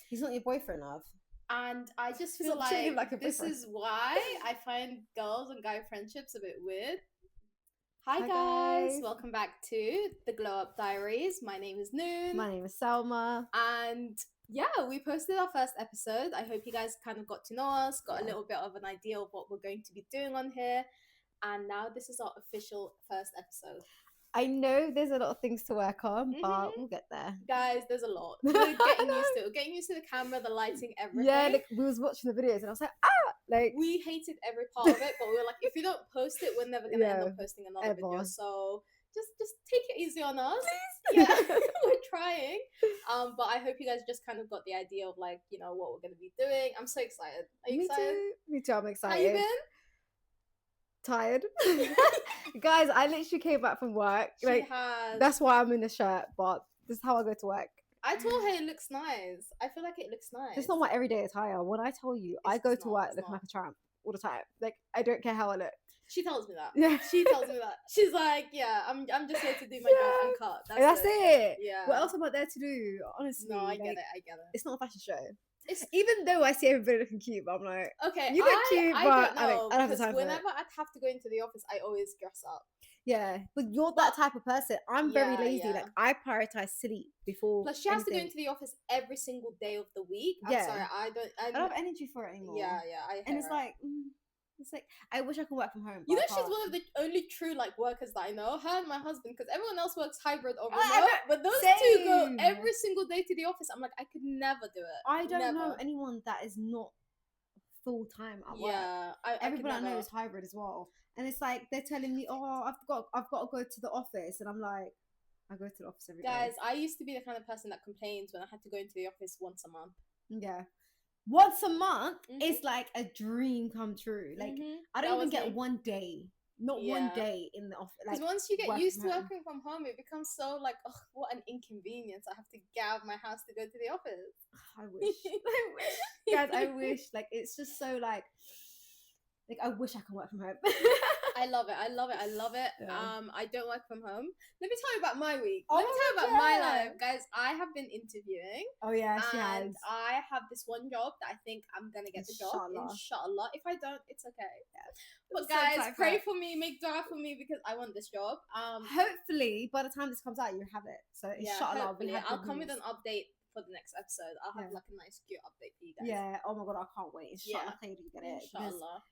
He's not your boyfriend, love. And I just He's feel not treating him like like a this boyfriend. is why I find girls and guy friendships a bit weird. Hi Hi, guys, guys. welcome back to the Glow Up Diaries. My name is Noon. My name is Selma. And yeah, we posted our first episode. I hope you guys kind of got to know us, got a Yeah. little bit of an idea of what we're going to be doing on here. And now this is our official first episode. I know there's a lot of things to work on, Mhm. but we'll get there. Guys, there's a lot. We're getting used to it. We're getting used to the camera, the lighting, everything. Yeah, like, we was watching the videos and I was like, like we hated every part of it, but we were like, if you don't post it, we're never gonna end up posting another video. So just take it easy on us. Please. Yeah, we're trying. But I hope you guys just kind of got the idea of like, you know, what we're gonna be doing. I'm so excited. Are you excited? Me too. I'm excited. How you been? Tired. Guys, I literally came back from work. She has. That's why I'm in the shirt, but this is how I go to work. I told her it looks nice. I feel like it looks nice. It's not my everyday attire. When I tell you, I go to work looking like a tramp all the time. Like, I don't care how I look. She tells me that. Yeah. She tells me that. She's like, yeah, I'm just here to do my job and cut. That's it. Yeah. What else am I there to do? Honestly. No, I get it. It's not a fashion show. Even though I see everybody looking cute, but I'm like, okay, you look cute, but I don't know. I don't have the time for it. Whenever I'd have to go into the office, I always dress up. Yeah, but you're that type of person. I'm very lazy. Yeah. Like, I prioritize sleep before. Plus, she has to go into the office every single day of the week. I'm sorry, I don't have energy for it anymore. Yeah, and it's like, I wish I could work from home. You know, she's one of the only true like workers that I know. Her and my husband, because everyone else works hybrid or remote, but those two go every single day to the office. I'm like, I could never do it. I don't know anyone that is not full time at work. Yeah, everyone I know is hybrid as well. And it's like they're telling me, "Oh, I've got to go to the office," and I'm like, I go to the office every day. Guys, I used to be the kind of person that complains when I had to go into the office once a month. Yeah. Once a month is like a dream come true. Like, I don't even get 1 day. Not 1 day in the office. Because once you get used to working from home, it becomes so like, oh, what an inconvenience. I have to get out of my house to go to the office. I wish. I wish. Guys, I wish. Like, it's just so like I wish I could work from home. I love it. I love it. I love it. Yeah. I don't work from home. Let me tell you about my week. Let me tell you about my life. Guys, I have been interviewing. Oh yeah, she has. I have this one job that I think I'm gonna get the job. Inshallah. If I don't, it's okay. Yeah. But guys, pray for me, make dua for me because I want this job. Hopefully by the time this comes out you have it. So inshallah I'll come with an update for the next episode. I'll have like a nice cute update for you guys. Yeah, oh my god, I can't wait. Inshallah, you get it. Inshallah.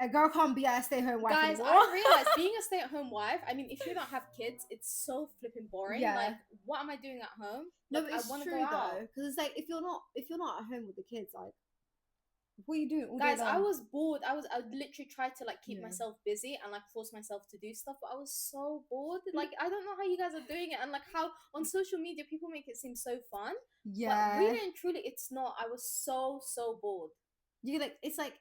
A girl can't be a stay-at-home wife Guys, anymore. I realized being a stay-at-home wife, I mean, if you don't have kids, it's so flipping boring. Yeah. Like, what am I doing at home? Like, no, it's true though, because it's like if you're not at home with the kids, like, what are you doing all day long? Guys, I was bored. I literally tried to like keep myself busy and like force myself to do stuff, but I was so bored. Like, I don't know how you guys are doing it, and like how on social media people make it seem so fun. Yeah, but really and truly, it's not. I was so bored. You it's like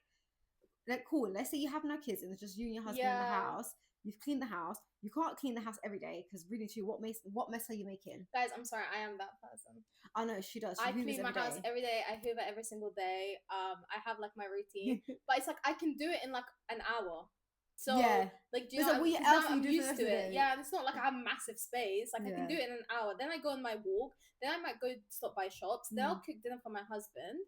cool, let's say you have no kids and it's just you and your husband in the house. You've cleaned the house. You can't clean the house every day because really too, what mess are you making? Guys, I'm sorry, I am that person. I know she does. I clean my house every day. I hoover every single day. I have like my routine, but it's like I can do it in like an hour. So like, do you know? What else I'm used to it. Yeah, and it's not like I have massive space. Like I can do it in an hour. Then I go on my walk. Then I might go stop by shops. Then I'll cook dinner for my husband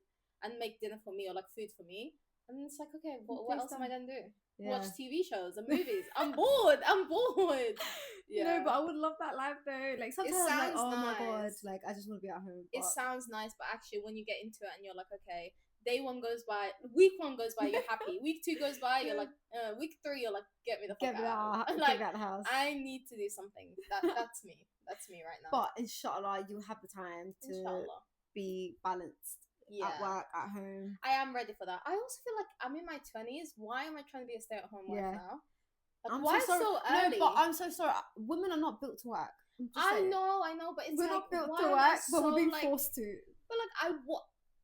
and make dinner for me or like food for me. And it's like, okay, what else am I gonna do? Yeah. Watch TV shows and movies. I'm bored. Yeah. No, but I would love that life though. Like sometimes I'm like, oh my god, like I just want to be at home. It sounds nice, but actually when you get into it and you're like, okay, day 1 goes by, week 1 goes by, you're happy. Week 2 goes by, you're like, week 3, you're like, get me the fuck out. Like, get out of the house. I need to do something. That's me. That's me right now. But inshallah, you'll have the time to be balanced. At work, at home. I am ready for that. I also feel like I'm in my 20s. Why am I trying to be a stay-at-home wife now? Like, why so early? No, but I'm so sorry. Women are not built to work. I know, but it's we're not built to work, but we're being forced to. But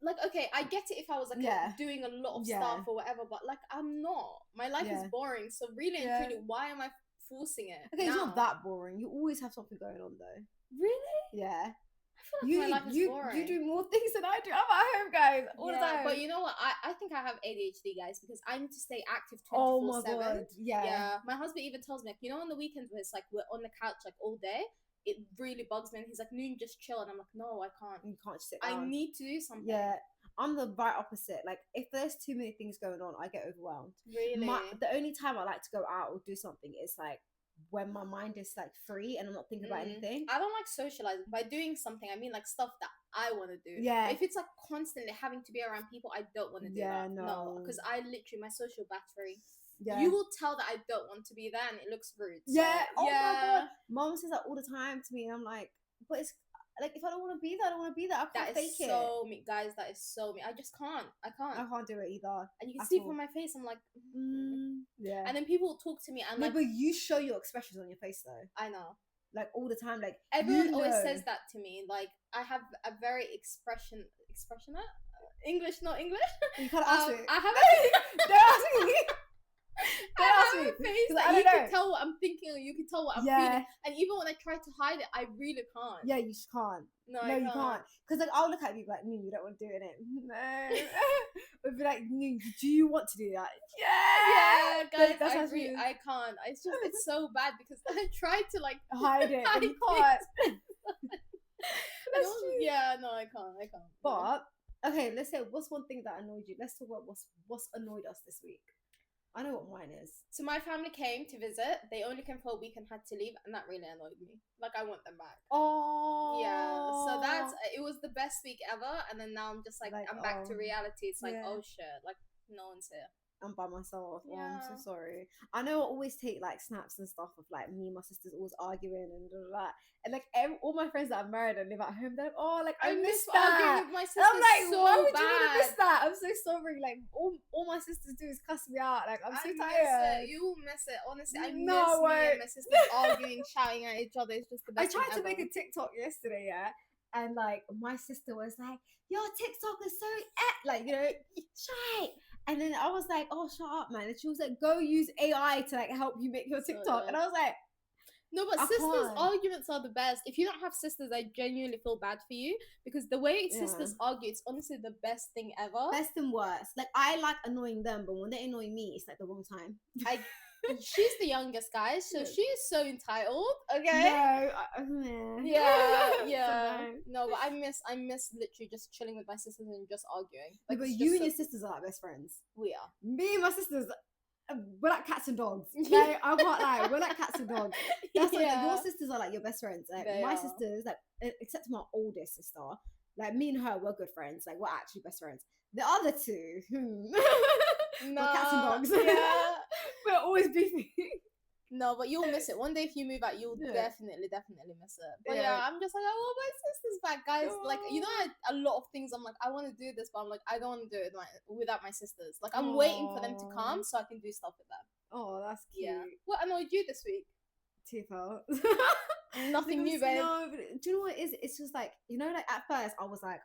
like, okay, I get it if I was like doing a lot of stuff or whatever, but like I'm not. My life is boring. So really and truly, why am I forcing it? Okay, it's not that boring. You always have something going on though. Really? Yeah. I feel like my life is boring. You do more things than I do. I'm at home, guys, all the time. But you know what? I think I have ADHD, guys, because I need to stay active 24/7. Oh my god, yeah. My husband even tells me, like, you know, on the weekends where it's like we're on the couch like all day, it really bugs me. And he's like, Noon, just chill. And I'm like, no, I can't. You can't just sit down. I need to do something. Yeah. I'm the right opposite. Like, if there's too many things going on, I get overwhelmed. Really? The only time I like to go out or do something is like when my mind is like free and I'm not thinking about anything. I don't like socializing. By doing something, I mean like stuff that I want to do. Yeah. If it's like constantly having to be around people, I don't want to do that. No, because I literally, my social battery. Yeah. You will tell that I don't want to be there, and it looks rude. So, yeah. Oh my god. Mom says that all the time to me, and I'm like, but it's like, if I don't want to be there, I don't want to be there. I can't fake it. That is so me, guys. That is so me. I just can't. I can't do it either. And you can see from my face, I'm like, yeah. And then people talk to me, and like, but you show your expressions on your face though. I know. Like all the time, like everyone always says that to me. Like I have a very expressionate English, not English. You can't ask me. I have. Don't ask me. I have a face that you can tell what I'm thinking, or you can tell what I'm feeling. And even when I try to hide it, I really can't. Yeah, you just can't. No, you can't. Because like I'll look at you like, you don't want to do it. No. But be like, do you want to do that? Yeah, guys, I can't. It's just, it's so bad because I try to like hide it, but you can't. Yeah, no, I can't. But okay, let's say what's one thing that annoyed you. Let's talk about what's annoyed us this week. I know what mine is. So my family came to visit. They only came for a week and had to leave, and that really annoyed me. Like, I want them back. Oh. Yeah. So it was the best week ever, and then now I'm just like I'm back to reality. It's like, oh shit, like no one's here. I'm by myself. Yeah. Oh, I'm so sorry. I know I always take like snaps and stuff of like me and my sisters always arguing and that. And like all my friends that are married and live at home, they're like, oh, like I miss that. Arguing with my sisters. I'm like, so why would you want to miss that? I'm so sorry. Like all my sisters do is cuss me out. Like I'm so tired. You will miss it. Honestly, I miss me and my sisters arguing, shouting at each other. It's just the best. I tried to make a TikTok yesterday, yeah. And like my sister was like, your TikTok is so like, you know, shy. And then I was like, oh, shut up, man. And she was like, go use AI to like help you make your TikTok. And I was like, no, but sisters' arguments are the best. If you don't have sisters, I genuinely feel bad for you because the way sisters argue, it's honestly the best thing ever. Best and worst. Like, I like annoying them, but when they annoy me, it's like the wrong time. She's the youngest, guys, so she is so entitled. Okay. No. Yeah. No, but I miss literally just chilling with my sisters and just arguing. Like, but you and your sisters are like best friends. We are. Me and my sisters, we're like cats and dogs. Like, I can't lie. We're like cats and dogs. That's like your sisters are like your best friends. Like my sisters, like except my oldest sister, like me and her, we're good friends. Like we're actually best friends. The other two, we're cats and dogs. Yeah. We're always beefing. No, but you'll miss it. One day if you move out, you'll definitely miss it. But I'm just like, I want my sisters back, guys. Like, you know, a lot of things I'm like, I want to do this, but I'm like, I don't want to do it without my sisters. Like, I'm waiting for them to come so I can do stuff with them. Oh, that's cute. Yeah. What annoyed you this week? T-Felt. Nothing new, babe. No, but do you know what it is? It's just like, you know, like at first I was like,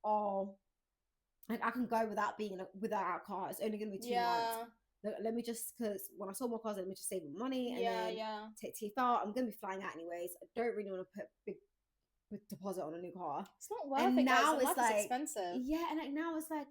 oh, like I can go without our car. It's only gonna be 2 months. Let me just, because when I saw my cousin, let me just save money and then take teeth out. I'm gonna be flying out anyways. I don't really want to put big deposit on a new car. It's not worth it, now guys. It's like expensive. Yeah, and like now it's like,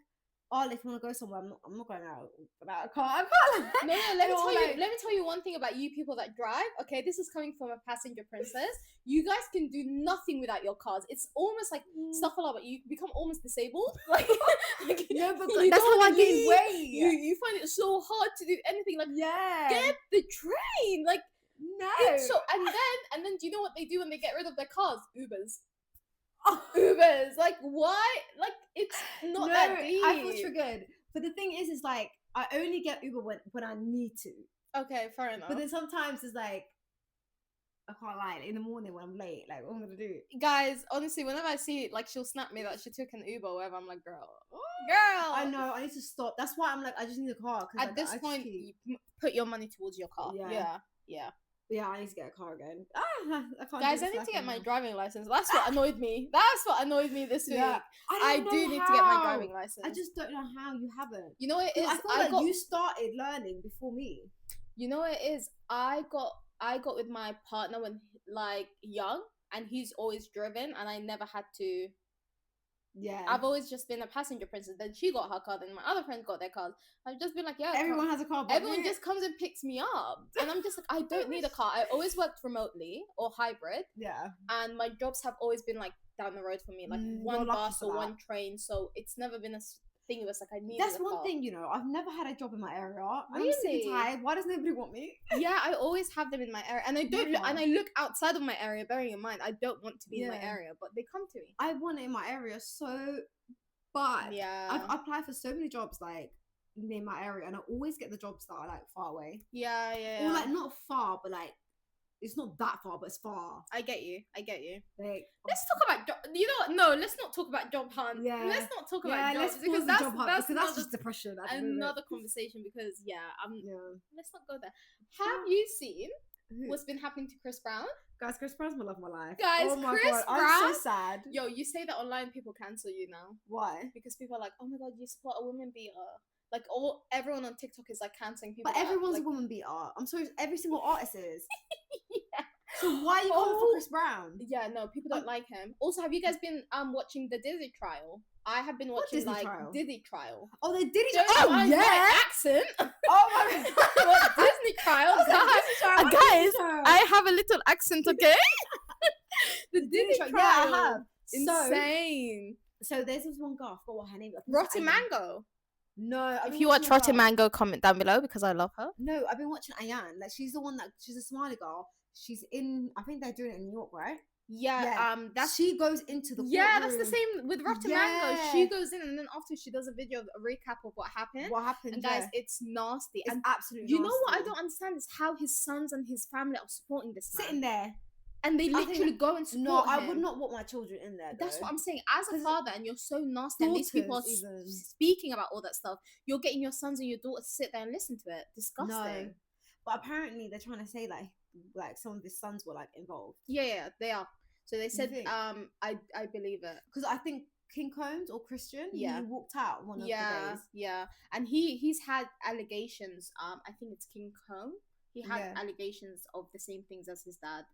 oh, if you want to go somewhere, I'm not going out without a car. I can't. No, let me tell you one thing about you people that drive. Okay, this is coming from a passenger princess. You guys can do nothing without your cars. It's almost like stuff a lot, but you become almost disabled. Like no, but that's how I gain weight. You find it so hard to do anything. Like get the train. Like no. And then do you know what they do when they get rid of their cars? Ubers. Ubers, like why? Like it's not that deep. I feel triggered, but the thing is like I only get Uber when I need to. Okay, fair enough. But then sometimes it's like I can't lie. In the morning when I'm late, like what am I gonna do? Guys, honestly, whenever I see like she'll snap me that she took an Uber or whatever, I'm like, girl. I know. I need to stop. That's why I'm like, I just need a car. At this point, you put your money towards your car. Yeah, I need to get a car again. Guys, I need to get my driving license. That's what annoyed me. That's what annoyed me this week. I do need to get my driving license. I just don't know how you haven't. You know what it is? I feel like you started learning before me. You know what it is? I got with my partner when like young, and he's always driven, and I never had to Yeah. I've always just been a passenger princess. Then she got her car, then my other friends got their cars. I've just been like, yeah, everyone has a car. Everyone just comes and picks me up. And I'm just like, I don't need a car. I always worked remotely or hybrid. Yeah. And my jobs have always been like down the road for me, like one bus or one train. So it's never been a thing. It was like I needed That's one thing, you know. I've never had a job in my area. Really? I'm sick and tired. Why does nobody want me? Yeah, I always have them in my area, and I don't. And I look outside of my area, bearing in mind I don't want to be in my area, but they come to me. I want it in my area so bad. Yeah, I've applied for so many jobs like near my area, and I always get the jobs that are like far away. Yeah. Or like not far, but like. It's not that far, but it's far. I get you. Like, let's talk about you know what? No, let's not talk about job hunt. Yeah. Let's not talk about jobs because that's just depression. Another conversation because let's not go there. Have you seen what's been happening to Chris Brown? Guys, Chris Brown's my love of my life. Guys, oh my Chris God, Brown, I'm so sad. Yo, you say that online, people cancel you now. Why? Because people are like, oh my God, you support a woman beater. Like everyone on TikTok is like cancelling people. But everyone's a woman beater. I'm sorry, every single artist is. Yeah. So why are you going for Chris Brown? Yeah, no, people don't like him. Also, have you guys been watching the Diddy trial? I have been watching Diddy trial. Oh, the Diddy trial. Oh yeah, accent. Oh my God. What, Disney trial? Guys, I have a little accent, okay? The Diddy trial. Yeah, I have. Insane. So there's this one girl. I forgot what her name is. Rotten Mango. No, if you watch Rotten Mango, comment down below because I love her. No, I've been watching Ayan. Like she's the one she's a Somali girl. She's in. I think they're doing it in New York, right? Yeah. She goes into the courtroom. That's the same with Rotten Mango. She goes in and then after she does a video, a recap of what happened. And guys, it's nasty. It's and absolutely. You know what I don't understand is how his sons and his family are supporting this man. Sitting there. And they literally go and support him. I would not want my children in there. That's what I'm saying. As a father, and you're so nasty, and these people are speaking about all that stuff, you're getting your sons and your daughters to sit there and listen to it. Disgusting. No. But apparently they're trying to say like some of his sons were like involved. Yeah, they are. So they said, I believe it because I think King Combs or Christian, he walked out one of the days. Yeah, and he's had allegations. I think it's King Combs. He had allegations of the same things as his dad.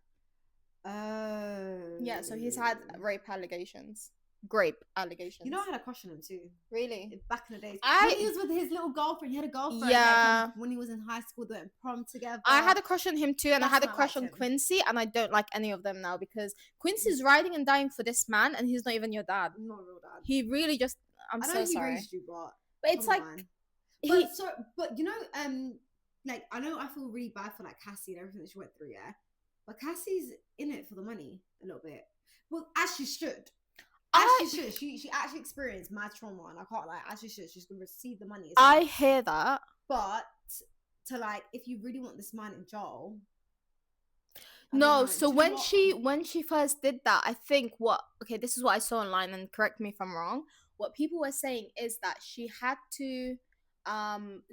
Oh. Yeah, so he's had rape allegations. Grape allegations. You know, I had a crush on him too. Really? Back in the days. He was with his little girlfriend. He had a girlfriend. Yeah. When he was in high school, they went prom together. I had a crush on him too, and I had a crush on Quincy, and I don't like any of them now because Quincy's riding and dying for this man, and he's not even your dad. Not real dad. He really just. I'm so sorry. He raised you, but it's like. But you know, like I know I feel really bad for like Cassie and everything that she went through, yeah. But Cassie's in it for the money a little bit. Well, as she should. She actually experienced mad trauma, and I can't like. As she should. She's gonna receive the money. I hear that, but to like, if you really want this man in jail. No, so when she first did that, I think this is what I saw online, and correct me if I'm wrong. What people were saying is that she had to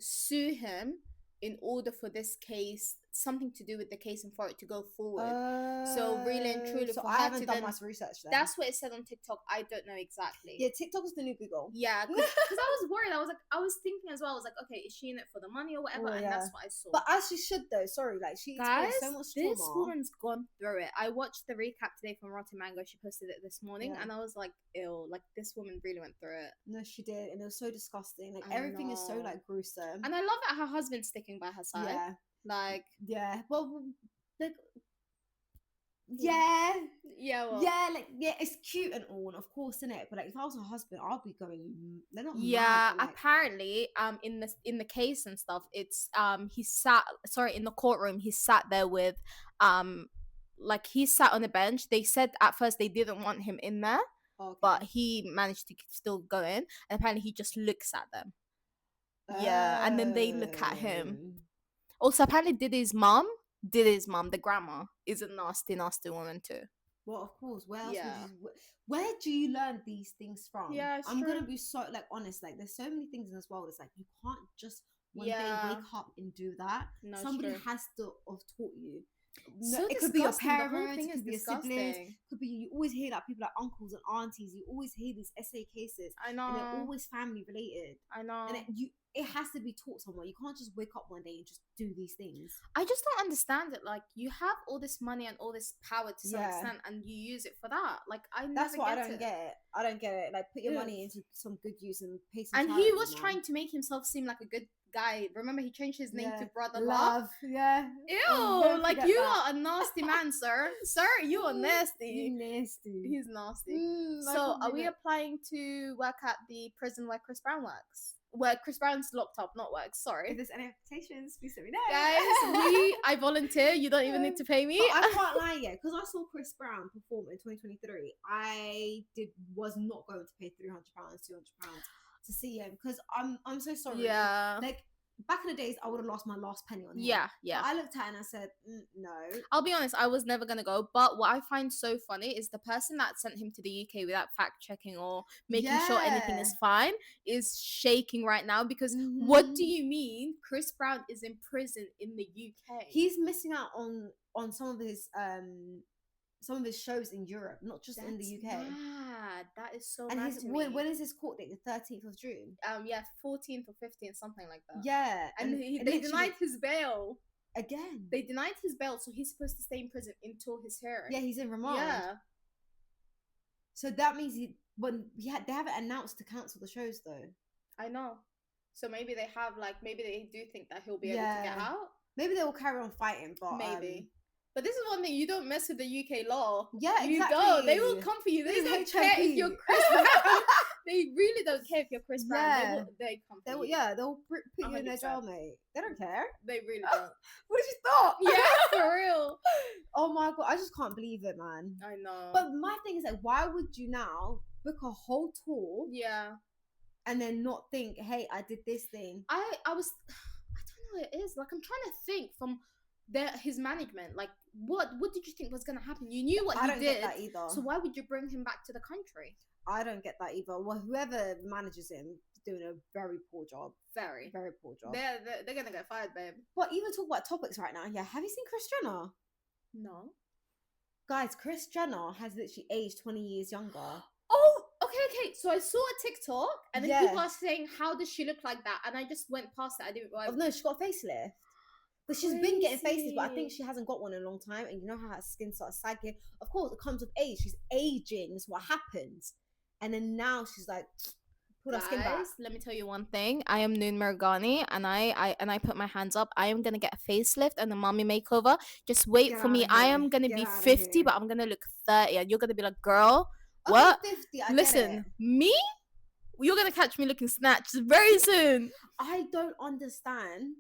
sue him in order for this case, something to do with the case and for it to go forward. So really and truly, so I haven't done much research there. That's what it said on TikTok. I don't know exactly. Yeah, TikTok is the new Google. Yeah, because I was worried. I was thinking as well. I was like, okay, is she in it for the money or whatever? And that's what I saw. But as she should though. Sorry, like she experienced so much trauma. This woman's gone through it. I watched the recap today from Rotten Mango. She posted it this morning, and I was like, ew, like this woman really went through it. No, she did, and it was so disgusting. Like everything is so like gruesome. And I love that her husband's sticking by her side. Yeah. Like well, like it's cute and all, and of course, innit? But like, if I was her husband, I'll be going. They're not. Mad, like... Apparently, in the case and stuff, it's in the courtroom, he sat there with like he sat on the bench. They said at first they didn't want him in there, but he managed to still go in, and apparently he just looks at them. Yeah, and then they look at him. Also, apparently Diddy's mom, the grandma, is a nasty, nasty woman too. Well, of course. Where else where do you learn these things from? Yeah, I'm gonna be so like honest. Like, there's so many things in this world. It's like you can't just one day wake up and do that. No, somebody has to have taught you. So it could be your parents, it could be your siblings, could be, you always hear like people like uncles and aunties, you always hear these SA cases. I know. And they're always family related. I know. And it has to be taught somewhere. You can't just wake up one day and just do these things. I just don't understand it. Like, you have all this money and all this power to some extent, and you use it for that. Like, that's what I don't get it. I don't get it. Like, put your money into some good use and pay some. And he was trying to make himself seem like a good guy. Remember, he changed his name to Brother Love. Yeah. Ew, like, you are a nasty man, sir. Sir, you are nasty. You nasty. He's nasty. So, are we applying to work at the prison where Chris Brown works? Where Chris Brown's locked up, not works. Sorry. If there's any applications, please let me know. Guys, I volunteer. You don't even need to pay me. But I can't lie, because I saw Chris Brown perform in 2023. I was not going to pay £300, £200 to see him, because I'm so sorry. Yeah. Like, back in the days, I would have lost my last penny on him. Yeah. But I looked at it and I said, no. I'll be honest, I was never going to go. But what I find so funny is the person that sent him to the UK without fact checking or making sure anything is fine is shaking right now, because what do you mean Chris Brown is in prison in the UK? He's missing out on some of his shows in Europe, not just in the UK. Mad. That is so and mad to me. When is his court date? The 13th of June. 14th or 15th, something like that. Yeah. And they denied his bail. Again. They denied his bail, so he's supposed to stay in prison until his hearing. Yeah, he's in remand. Yeah. So that means they haven't announced to cancel the shows though. I know. So maybe they do think that he'll be able to get out. Maybe they will carry on fighting, but maybe. But this is one thing, you don't mess with the UK law. Yeah, exactly. You don't. They will come for you. They don't care if you're Chris Brown. They really don't care if you're Chris Brown. Yeah. They come for you. Yeah, they'll put you in their jail, mate. They don't care. They really don't. What did you thought? Yeah, for real. Oh my God, I just can't believe it, man. I know. But my thing is, like, why would you now book a whole tour? Yeah. And then not think, hey, I did this thing. I don't know what it is. Like, I'm trying to think from his management. Like, what did you think was going to happen? You knew what he did. I don't get that either. So why would you bring him back to the country? I don't get that either. Well, whoever manages him is doing a very poor job. Very, very poor job. They're gonna get fired, babe. But even talk about topics right now. Yeah, have you seen Kris Jenner? No. Guys, Kris Jenner has literally aged 20 years younger. Oh, okay. So I saw a TikTok, and then people are saying, "How does she look like that?" And I just went past it. I didn't. Oh no, she got a facelift. But she's been getting facelifts, but I think she hasn't got one in a long time. And you know how her skin starts sagging. Of course, it comes with age. She's aging. That's what happens. And then now she's like, put her skin back. Let me tell you one thing. I am Noon Mergani, and I put my hands up. I am gonna get a facelift and a mommy makeover. Just wait for me. I am gonna be 50, but I'm gonna look 30, and you're gonna be like, girl, what? 50, listen, me? You're gonna catch me looking snatched very soon. I don't understand,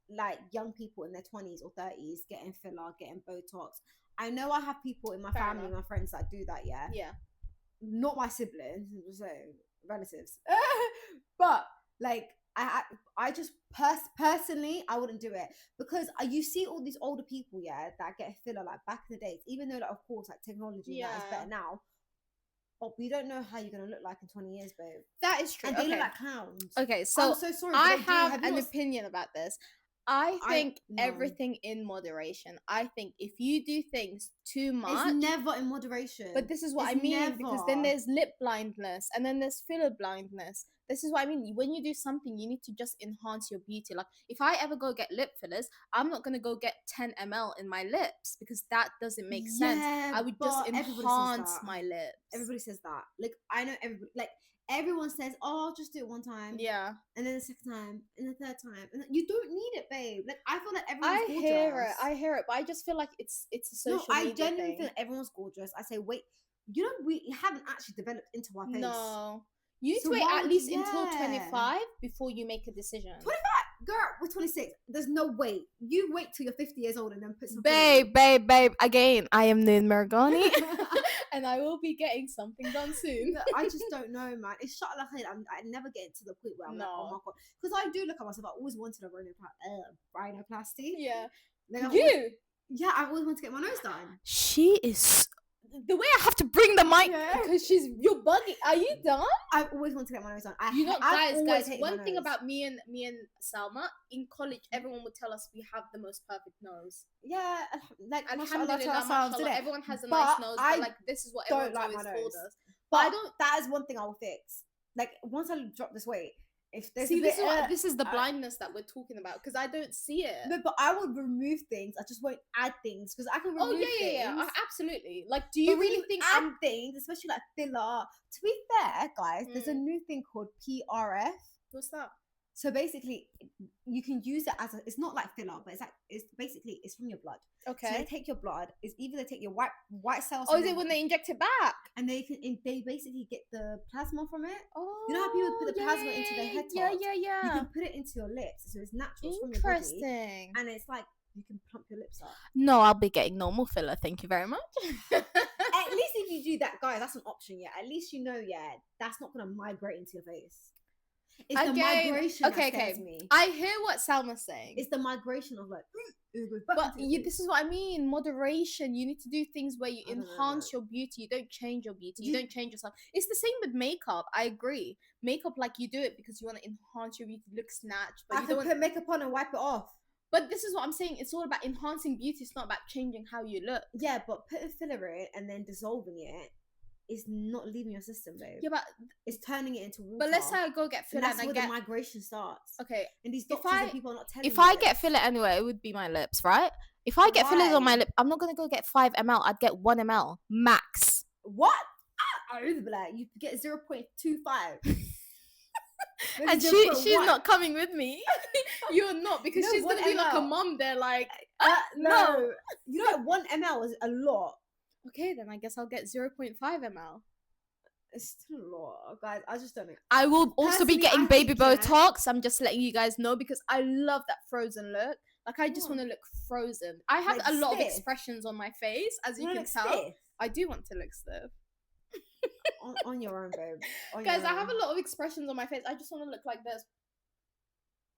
like, young people in their 20s or 30s getting filler, getting Botox. I know I have people in my family, my friends that do that. Yeah. Not my siblings, so relatives. But like, I just personally, I wouldn't do it, because you see all these older people, that get filler like back in the days. Even though, like, of course, like, technology is better now, but we don't know how you're gonna look like in 20 years, babe. That is true. And they look like clowns. Okay, so I'm so sorry. I have an opinion about this. I think everything in moderation. I think if you do things too much, it's never in moderation. But this is what I mean, because then there's lip blindness and then there's filler blindness. This is what I mean. When you do something, you need to just enhance your beauty. Like, if I ever go get lip fillers, I'm not gonna go get 10 ml in my lips, because that doesn't make sense. I would just enhance my lips. Everybody says that. Like, I know everybody. Like, everyone says, "Oh, I'll just do it one time." Yeah. And then the second time, and the third time, and you don't need it, babe. Like, I feel like everyone's gorgeous. I hear it, but I just feel like it's a social media I genuinely feel like everyone's gorgeous. I say, wait, we haven't actually developed into our face. No. You need to wait at least until 25 before you make a decision. 25? Girl, we're 26. There's no way. You wait till you're 50 years old and then put something Babe. Again, I am Noon Mergani. And I will be getting something done soon. I just don't know, man. It's shut like I never get to the point where I'm like, oh my God. Because I do look at myself. I always wanted a rhinoplasty. Yeah. Like, I always wanted to get my nose done. She is the way I have to bring the mic because you're bugging. Are you done? I always want to get my nose done. Guys. One thing about me and Salma in college, everyone would tell us we have the most perfect nose. Yeah, like mashallah, everyone has a nice nose, but like this is what everyone's always told us. But I don't. That is one thing I will fix. Like once I drop this weight. If there's this is the blindness that we're talking about because I don't see it. No, but I would remove things. I just won't add things because I can remove things. Yeah, absolutely. Like, do you really think add things, especially like filler? To be fair, guys, there's a new thing called PRF. What's that? So basically, you can use it as it's not like filler, but it's basically from your blood. Okay. So they take your blood. It's either they take your white cells. Oh, is it when they inject it back? And they basically get the plasma from it. Oh, you know how people put the plasma into their head? Yeah. You can put it into your lips, so it's natural from your body. And it's like you can plump your lips up. No, I'll be getting normal filler. Thank you very much. At least if you do that, guys, that's an option. Yeah, at least you know. Yeah, that's not gonna migrate into your face. It's the migration that scares me. I hear what Salma's saying. It's the migration of like, but this is what I mean. Moderation. You need to do things where you enhance your beauty. You don't change your beauty. You don't change yourself. It's the same with makeup. I agree. Makeup, like you do it because you want to enhance your beauty, look snatched. But you don't put makeup on and wipe it off. But this is what I'm saying. It's all about enhancing beauty. It's not about changing how you look. Yeah, but putting filler in and then dissolving it. Is not leaving your system, babe. Yeah, but it's turning it into water. But let's say I go get filler and that's where the migration starts. Okay. And these doctors and people are not telling If I get filler anyway, it would be my lips, right? If I get fillers on my lip, I'm not gonna go get 5 ml. I'd get 1 ml max. What? I would be like, you get 0.25. And she's not coming with me. You're not because she's gonna be like a mum. They're like, no. You know, 1 ml is a lot. Okay, then I guess I'll get 0.5 ml. It's still a lot, guys. I just don't know. I will also be getting baby Botox. I'm just letting you guys know because I love that frozen look. Like, I just want to look frozen. I have a lot of expressions on my face, as you can tell. Stiff? I do want to look stiff. on your own, babe. Guys, I have a lot of expressions on my face. I just want to look like this.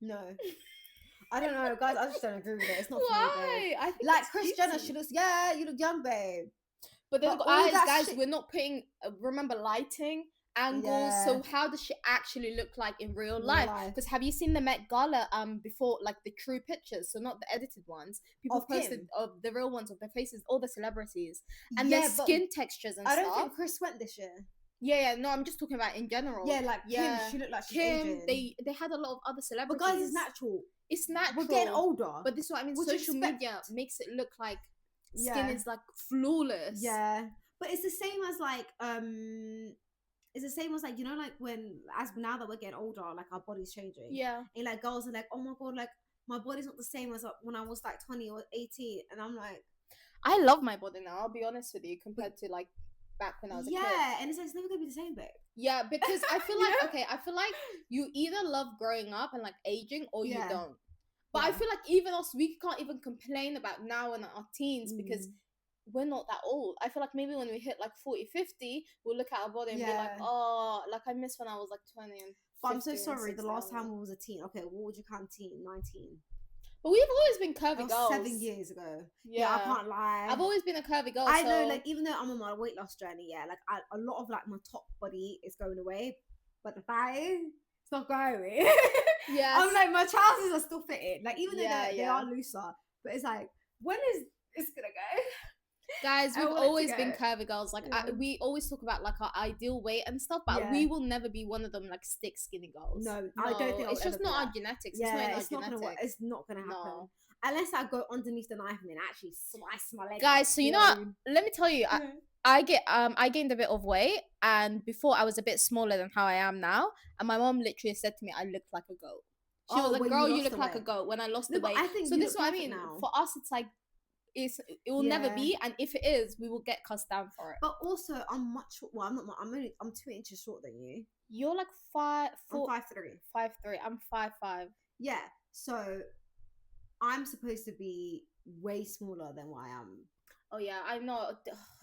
No. I don't know, guys. I just don't agree with it. It's not for me, babe. I think like Kris Jenner, she looks, you look young, babe. But then, guys, we're not putting, remember, lighting, angles. Yeah. So how does she actually look like in real life? Because have you seen the Met Gala before, like the true pictures, so not the edited ones? People posted of the real ones of their faces, all the celebrities, and their skin textures and stuff. I don't think Kris went this year. Yeah, no, I'm just talking about in general. Yeah, like Kim, she looked like she's aging. They had a lot of other celebrities. But guys, it's natural. It's natural. We're getting older. But this is what I mean. Social media makes it look like skin is like flawless. Yeah, but it's the same as like it's the same as like, you know, like now that we're getting older, like our body's changing. Yeah, and like girls are like, oh my god, like my body's not the same as when I was like 20 or 18, and I'm like, I love my body now. I'll be honest with you, compared to like back when I was a kid. Yeah, and it's like, it's never gonna be the same, babe. Yeah, because I feel like I feel like you either love growing up and like aging or you don't. But I feel like even us, we can't even complain about now in our teens because we're not that old. I feel like maybe when we hit like 40, 50, we'll look at our body and be like, oh, like I miss when I was like 20 and 50. But I'm so sorry, the last time we was a teen. Okay, what would you count teen? 19. But we've always been curvy girls. 7 years ago. Yeah, I can't lie. I've always been a curvy girl. I know, like, even though I'm on my weight loss journey, like, a lot of like my top body is going away, but the thigh, it's not going away. Yeah, I'm like, my trousers are still fitted. Like, even though they are looser, but it's like, when is it's gonna go? Guys, we've always been curvy girls. Like, we always talk about like our ideal weight and stuff, but we will never be one of them like stick skinny girls. No, I don't think it's just not our genetics. Yeah, it's not gonna happen. No. Unless I go underneath the knife and then actually slice my leg. Guys, so you know what? Let me tell you, I gained a bit of weight, and before I was a bit smaller than how I am now, and my mom literally said to me, I looked like a goat. She was like, girl, you look like a goat when I lost the weight. So this is what I mean. Now. For us, it's like, it will never be, and if it is, we will get cussed down for it. But also, I'm much. Well, I'm not. I'm 2 inches short than you. You're like 5'4". I'm 5'3". 5'3". I'm 5'5". Yeah. So I'm supposed to be way smaller than what I am. Oh yeah, I know.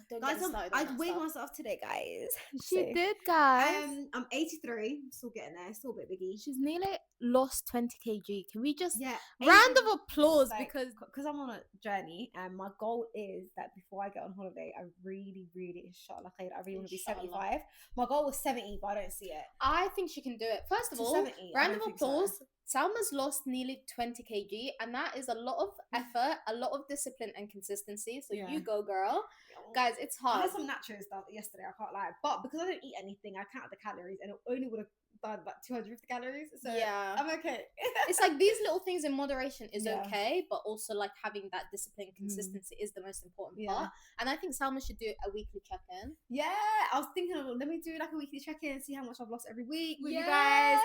Don't guys, get started I on weighed stuff. myself today, guys. She did, guys. I'm 83. Still getting there. Still a bit biggie. She's nearly lost 20 kg. Can we just round of applause, like, because I'm on a journey, and my goal is that before I get on holiday, I really, inshallah, I really want to be 75. My goal was 70, but I don't see it. I think she can do it. First of all, 70, round of applause. So. Salma's lost nearly 20 kg, and that is a lot of effort, a lot of discipline and consistency. So you go, girl. Guys, it's hard. I had some nachos yesterday, I can't lie. But because I don't eat anything, I counted the calories, and it only would have done about 250 calories. So yeah, I'm okay. It's like these little things in moderation is okay, but also like having that discipline, consistency is the most important part. And I think Salma should do a weekly check-in. Yeah, I was thinking of let me do like a weekly check-in and see how much I've lost every week with you guys,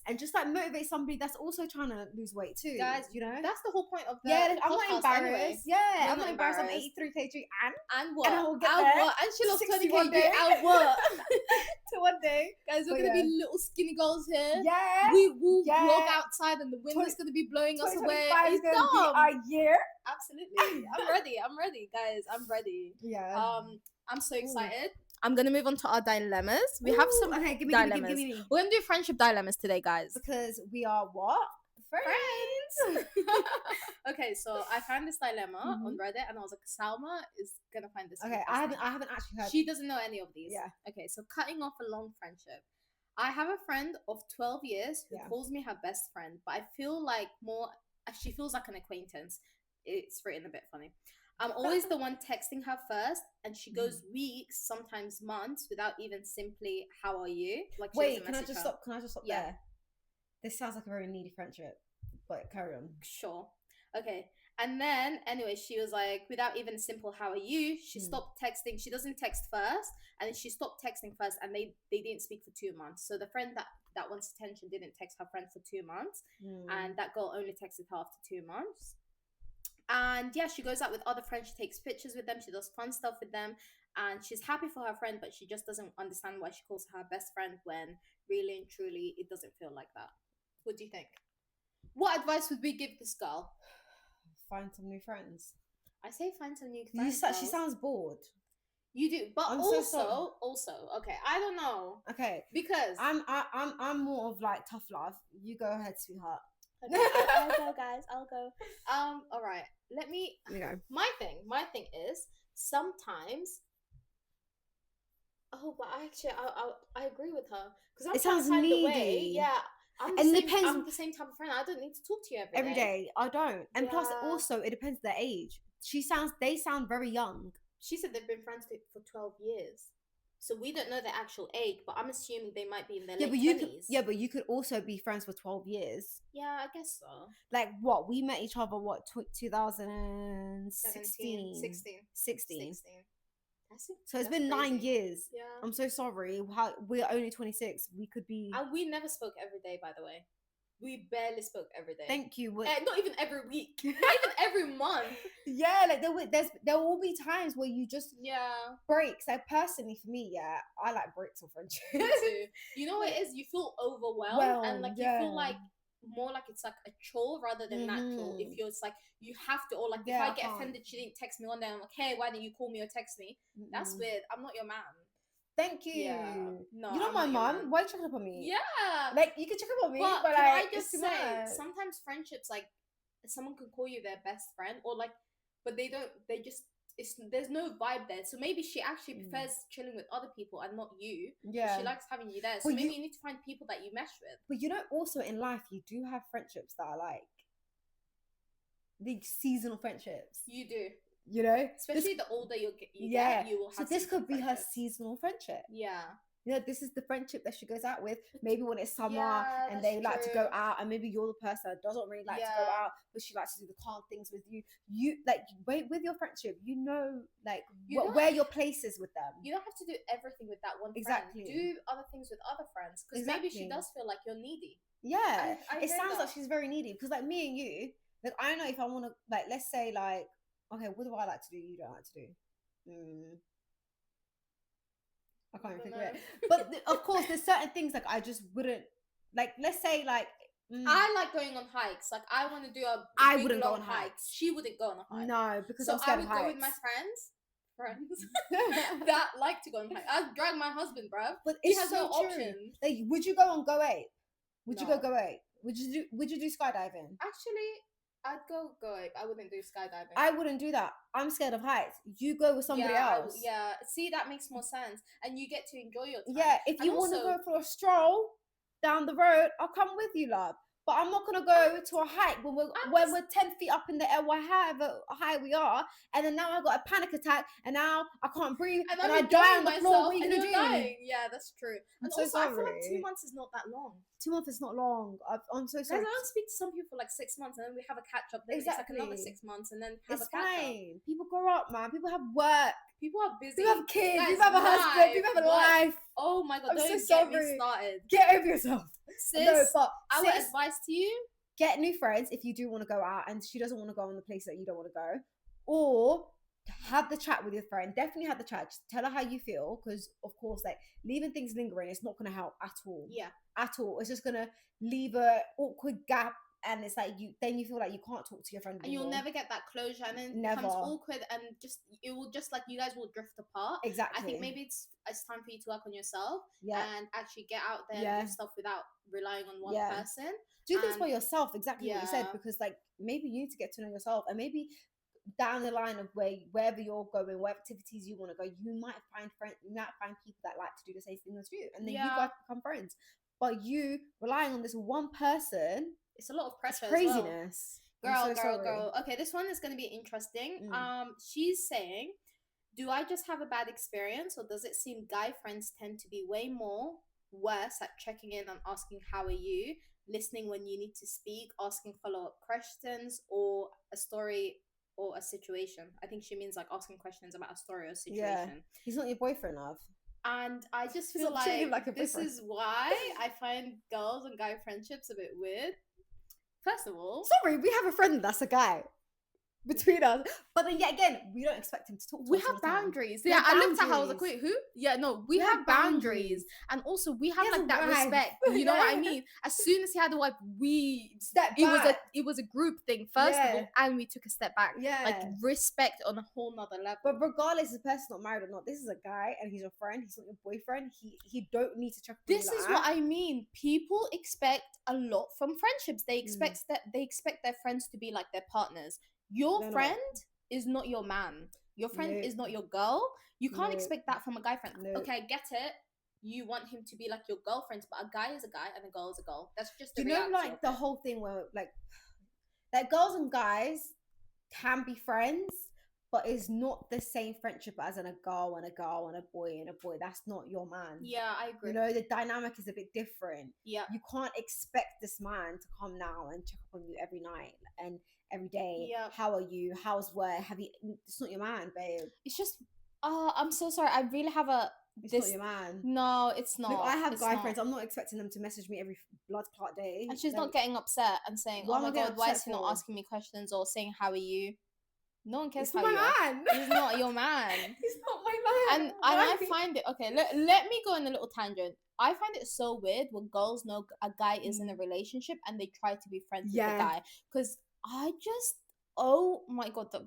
and just like motivate somebody that's also trying to lose weight too. Guys, you know, that's the whole point of the I'm not embarrassed. Anyway. Yeah, I'm not embarrassed. I'm 83 kg and what? And I will get there. What? And she lost 20 kg and what? To one day, guys, we're gonna be little skinny girls here. Yeah, we will vlog outside, and the wind is gonna be blowing us away. It's gonna be our year. Absolutely, I'm ready, guys. I'm ready. Yeah. I'm so excited. I'm gonna move on to our dilemmas. We have some dilemmas. Give me. We're gonna do friendship dilemmas today, guys. Because we are what? Friends. Okay, so I found this dilemma on Reddit, and I was like, Salma is gonna find this. Okay, I haven't actually heard. She doesn't know any of these. Yeah. Okay, so cutting off a long friendship. I have a friend of 12 years who calls me her best friend, but I feel like she feels like an acquaintance. It's written a bit funny. I'm always the one texting her first, and she goes weeks, sometimes months, without even simply, how are you? Like, wait, can I just stop there? This sounds like a very needy friendship, but carry on. Sure. Okay. And then, anyway, she was like, without even a simple, how are you? She stopped texting. She doesn't text first. And then she stopped texting first, and they didn't speak for 2 months. So the friend that wants attention didn't text her friend for 2 months. And that girl only texted her after 2 months. And yeah, she goes out with other friends. She takes pictures with them. She does fun stuff with them. And she's happy for her friend, but she just doesn't understand why she calls her best friend when really and truly it doesn't feel like that. What do you think? What advice would we give this girl? Find some new friends. I say find some new friends. She sounds bored. You do, but also, okay, I don't know. Okay, because I'm more of like tough love. You go ahead, sweetheart. Okay, I'll go, guys. I'll go. All right. Let me. Yeah. My thing is sometimes. Oh, but I agree with her because it sounds needy. Yeah. I'm the same type of friend. I don't need to talk to you every day. I don't. And plus, also, it depends their age. They sound very young. She said they've been friends for 12 years. So we don't know their actual age, but I'm assuming they might be in their late 20s. But you could also be friends for 12 years. Yeah, I guess so. Like what? We met each other, 2016? 16. So it's been crazy. 9 years. Yeah. I'm so sorry. We're only 26. We could be. And we never spoke every day, by the way. We barely spoke every day. Thank you. Not even every week. Not even every month. Yeah, like there will be times where you just breaks. Like personally, for me, I like breaks of friendship. Me too. You know what it is? You feel overwhelmed and like you feel like more like it's like a chore rather than natural. If it's like you have to, or like if I get offended, she didn't text me one day. I'm like, hey, why didn't you call me or text me? That's weird. I'm not your man. Thank you. Yeah. No, you're not my mom. Why are you checking up on me? Yeah. Like, you can check up on me, but like, I just say, sometimes friendships, like, someone can call you their best friend, or like, but there's no vibe there. So maybe she actually prefers chilling with other people and not you. Yeah. She likes having you there. So maybe you need to find people that you mesh with. But you know, also in life, you do have friendships that are like, the seasonal friendships. You do. You know, especially the older you get, you will have. So this could be her seasonal friendship. Yeah. You know, this is the friendship that she goes out with. Maybe when it's summer and they like to go out, and maybe you're the person that doesn't really like to go out, but she likes to do the calm things with you. You like with your friendship, you know, like where your place is with them. You don't have to do everything with that one friend. Do other things with other friends, because maybe she does feel like you're needy. Yeah, it sounds like she's very needy, because like me and you, like I don't know if I want to, like, let's say like, okay, what do I like to do? You don't like to do. I can't even figure it. But of course, there's certain things like I just wouldn't, like. Let's say like I like going on hikes. Like, I want to do a big, wouldn't long go on hikes. She wouldn't go on a hike. No, because so I'm scared I would of hikes. go with my friends that like to go on hikes. I'd drag my husband, bruv. But he has no option. Like, would you go on Go 8? Would you go 8? Would you do skydiving? Actually, I'd go 8. I wouldn't do skydiving. I wouldn't do that. I'm scared of heights. You go with somebody else. See, that makes more sense. And you get to enjoy your time. Yeah, if you want to go for a stroll down the road, I'll come with you, love. But I'm not gonna go to a hike when we're 10 feet up in the air, however high we are, and then now I've got a panic attack, and now I can't breathe, and I die on the floor. What are you gonna do? Dying. Yeah, that's true. And so also, I feel like 2 months is not that long. 2 months is not long. I'm so sorry. I don't speak to some people for like 6 months, and then we have a catch up. Then exactly. It's like another 6 months, and then have a catch up. People grow up, man. People have work. People are busy. People have kids. People have a husband. People have a life. Oh my god! Don't get me started. Get over yourself. Sis, no, but our advice to you: get new friends if you do want to go out and she doesn't want to go on the place that you don't want to go, or have the chat with your friend. Definitely have the chat. Just tell her how you feel, because of course, like, leaving things lingering is not going to help at all. Yeah, at all. It's just going to leave a awkward gap, and it's like you feel like you can't talk to your friend anymore. And you'll never get that closure, and then it becomes awkward, and it will just like you guys will drift apart. Exactly. I think maybe it's time for you to work on yourself and actually get out there and do stuff without relying on one person. Do things for yourself, exactly what you said, because like maybe you need to get to know yourself, and maybe down the line of wherever you're going, what activities you want to go, you might find people that like to do the same thing as you, and then you guys become friends. But you relying on this one person, it's a lot of pressure. It's craziness. Girl. Okay, this one is going to be interesting. She's saying, do I just have a bad experience, or does it seem guy friends tend to be way more worse at checking in and asking how are you, listening when you need to speak, asking follow-up questions, or a story or a situation? I think she means like asking questions about a story or a situation. Yeah. He's not your boyfriend, love. And I just feel like this is why I find girls and guy friendships a bit weird. First of all, sorry, we have a friend that's a guy between us, but then yet again, we don't expect him to talk to us. We have boundaries. Yeah, I looked at her, I was like, wait, who? Yeah, no, we have boundaries. And also we have like that respect. You know what I mean? As soon as he had a wife, we stepped back. It was a group thing, first of all, and we took a step back. Yeah. Like respect on a whole nother level. But regardless if the person's not married or not, this is a guy and he's your friend, he's not your boyfriend. He don't need to check on you. This is what I mean. People expect a lot from friendships. They expect their friends to be like their partners. Your friend is not your man. Your friend is not your girl. You can't expect that from a guy friend. Okay, I get it. You want him to be like your girlfriend, but a guy is a guy and a girl is a girl. That's just the reality. Like the whole thing where like girls and guys can be friends, but it's not the same friendship as in a girl and a boy and a boy. That's not your man. Yeah, I agree. The dynamic is a bit different. Yeah. You can't expect this man to come now and check up on you every night and every day. Yeah. How are you? How's work? It's not your man, babe. It's just I'm so sorry. I really have It's not your man. No, it's not. Look, I have guy friends. I'm not expecting them to message me every blood clot day. And she's not getting upset and saying, "Oh my god, why is he not asking me questions or saying how are you?" No one cares how you are. He's not your man. He's not my man. And I find it okay. Let me go on a little tangent. I find it so weird when girls know a guy is in a relationship and they try to be friends with the guy, because I just, oh my god, that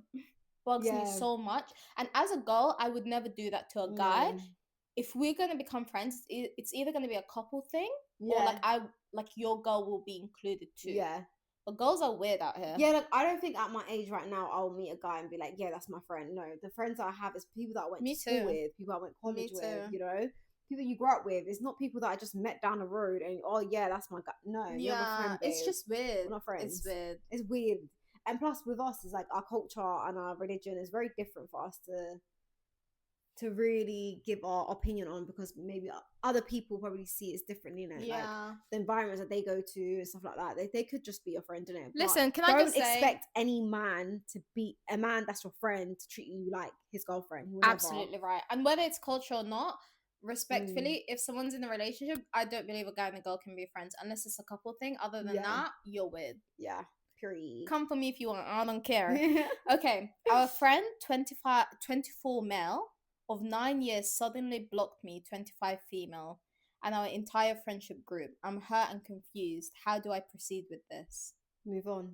bugs me so much. And as a girl, I would never do that to a guy. If we're gonna become friends, it's either gonna be a couple thing, or like your girl will be included too. Yeah. But girls are weird out here. Yeah, I don't think at my age right now I'll meet a guy and be like, yeah, that's my friend. No, the friends that I have is people that I went to school with, people I went to college with, people you grew up with. It's not people that I just met down the road and, oh yeah, that's my guy. No, you're my friend, babe. It's just weird. We're not friends. It's weird. And plus with us, it's like our culture and our religion is very different for us to really give our opinion on, because maybe other people probably see it differently, like the environments that they go to and stuff like that. They could just be your friend, innit? Listen, can I just say, don't expect any man to be a man that's your friend to treat you like his girlfriend. Absolutely right. And whether it's culture or not, respectfully, if someone's in a relationship, I don't believe a guy and a girl can be friends unless it's a couple thing. Other than that, you're weird. Yeah. Period. Come for me if you want. I don't care. Okay. Our friend, 24 male, of 9 years, suddenly blocked me, 25 female, and our entire friendship group. I'm hurt and confused. How do I proceed with this? Move on.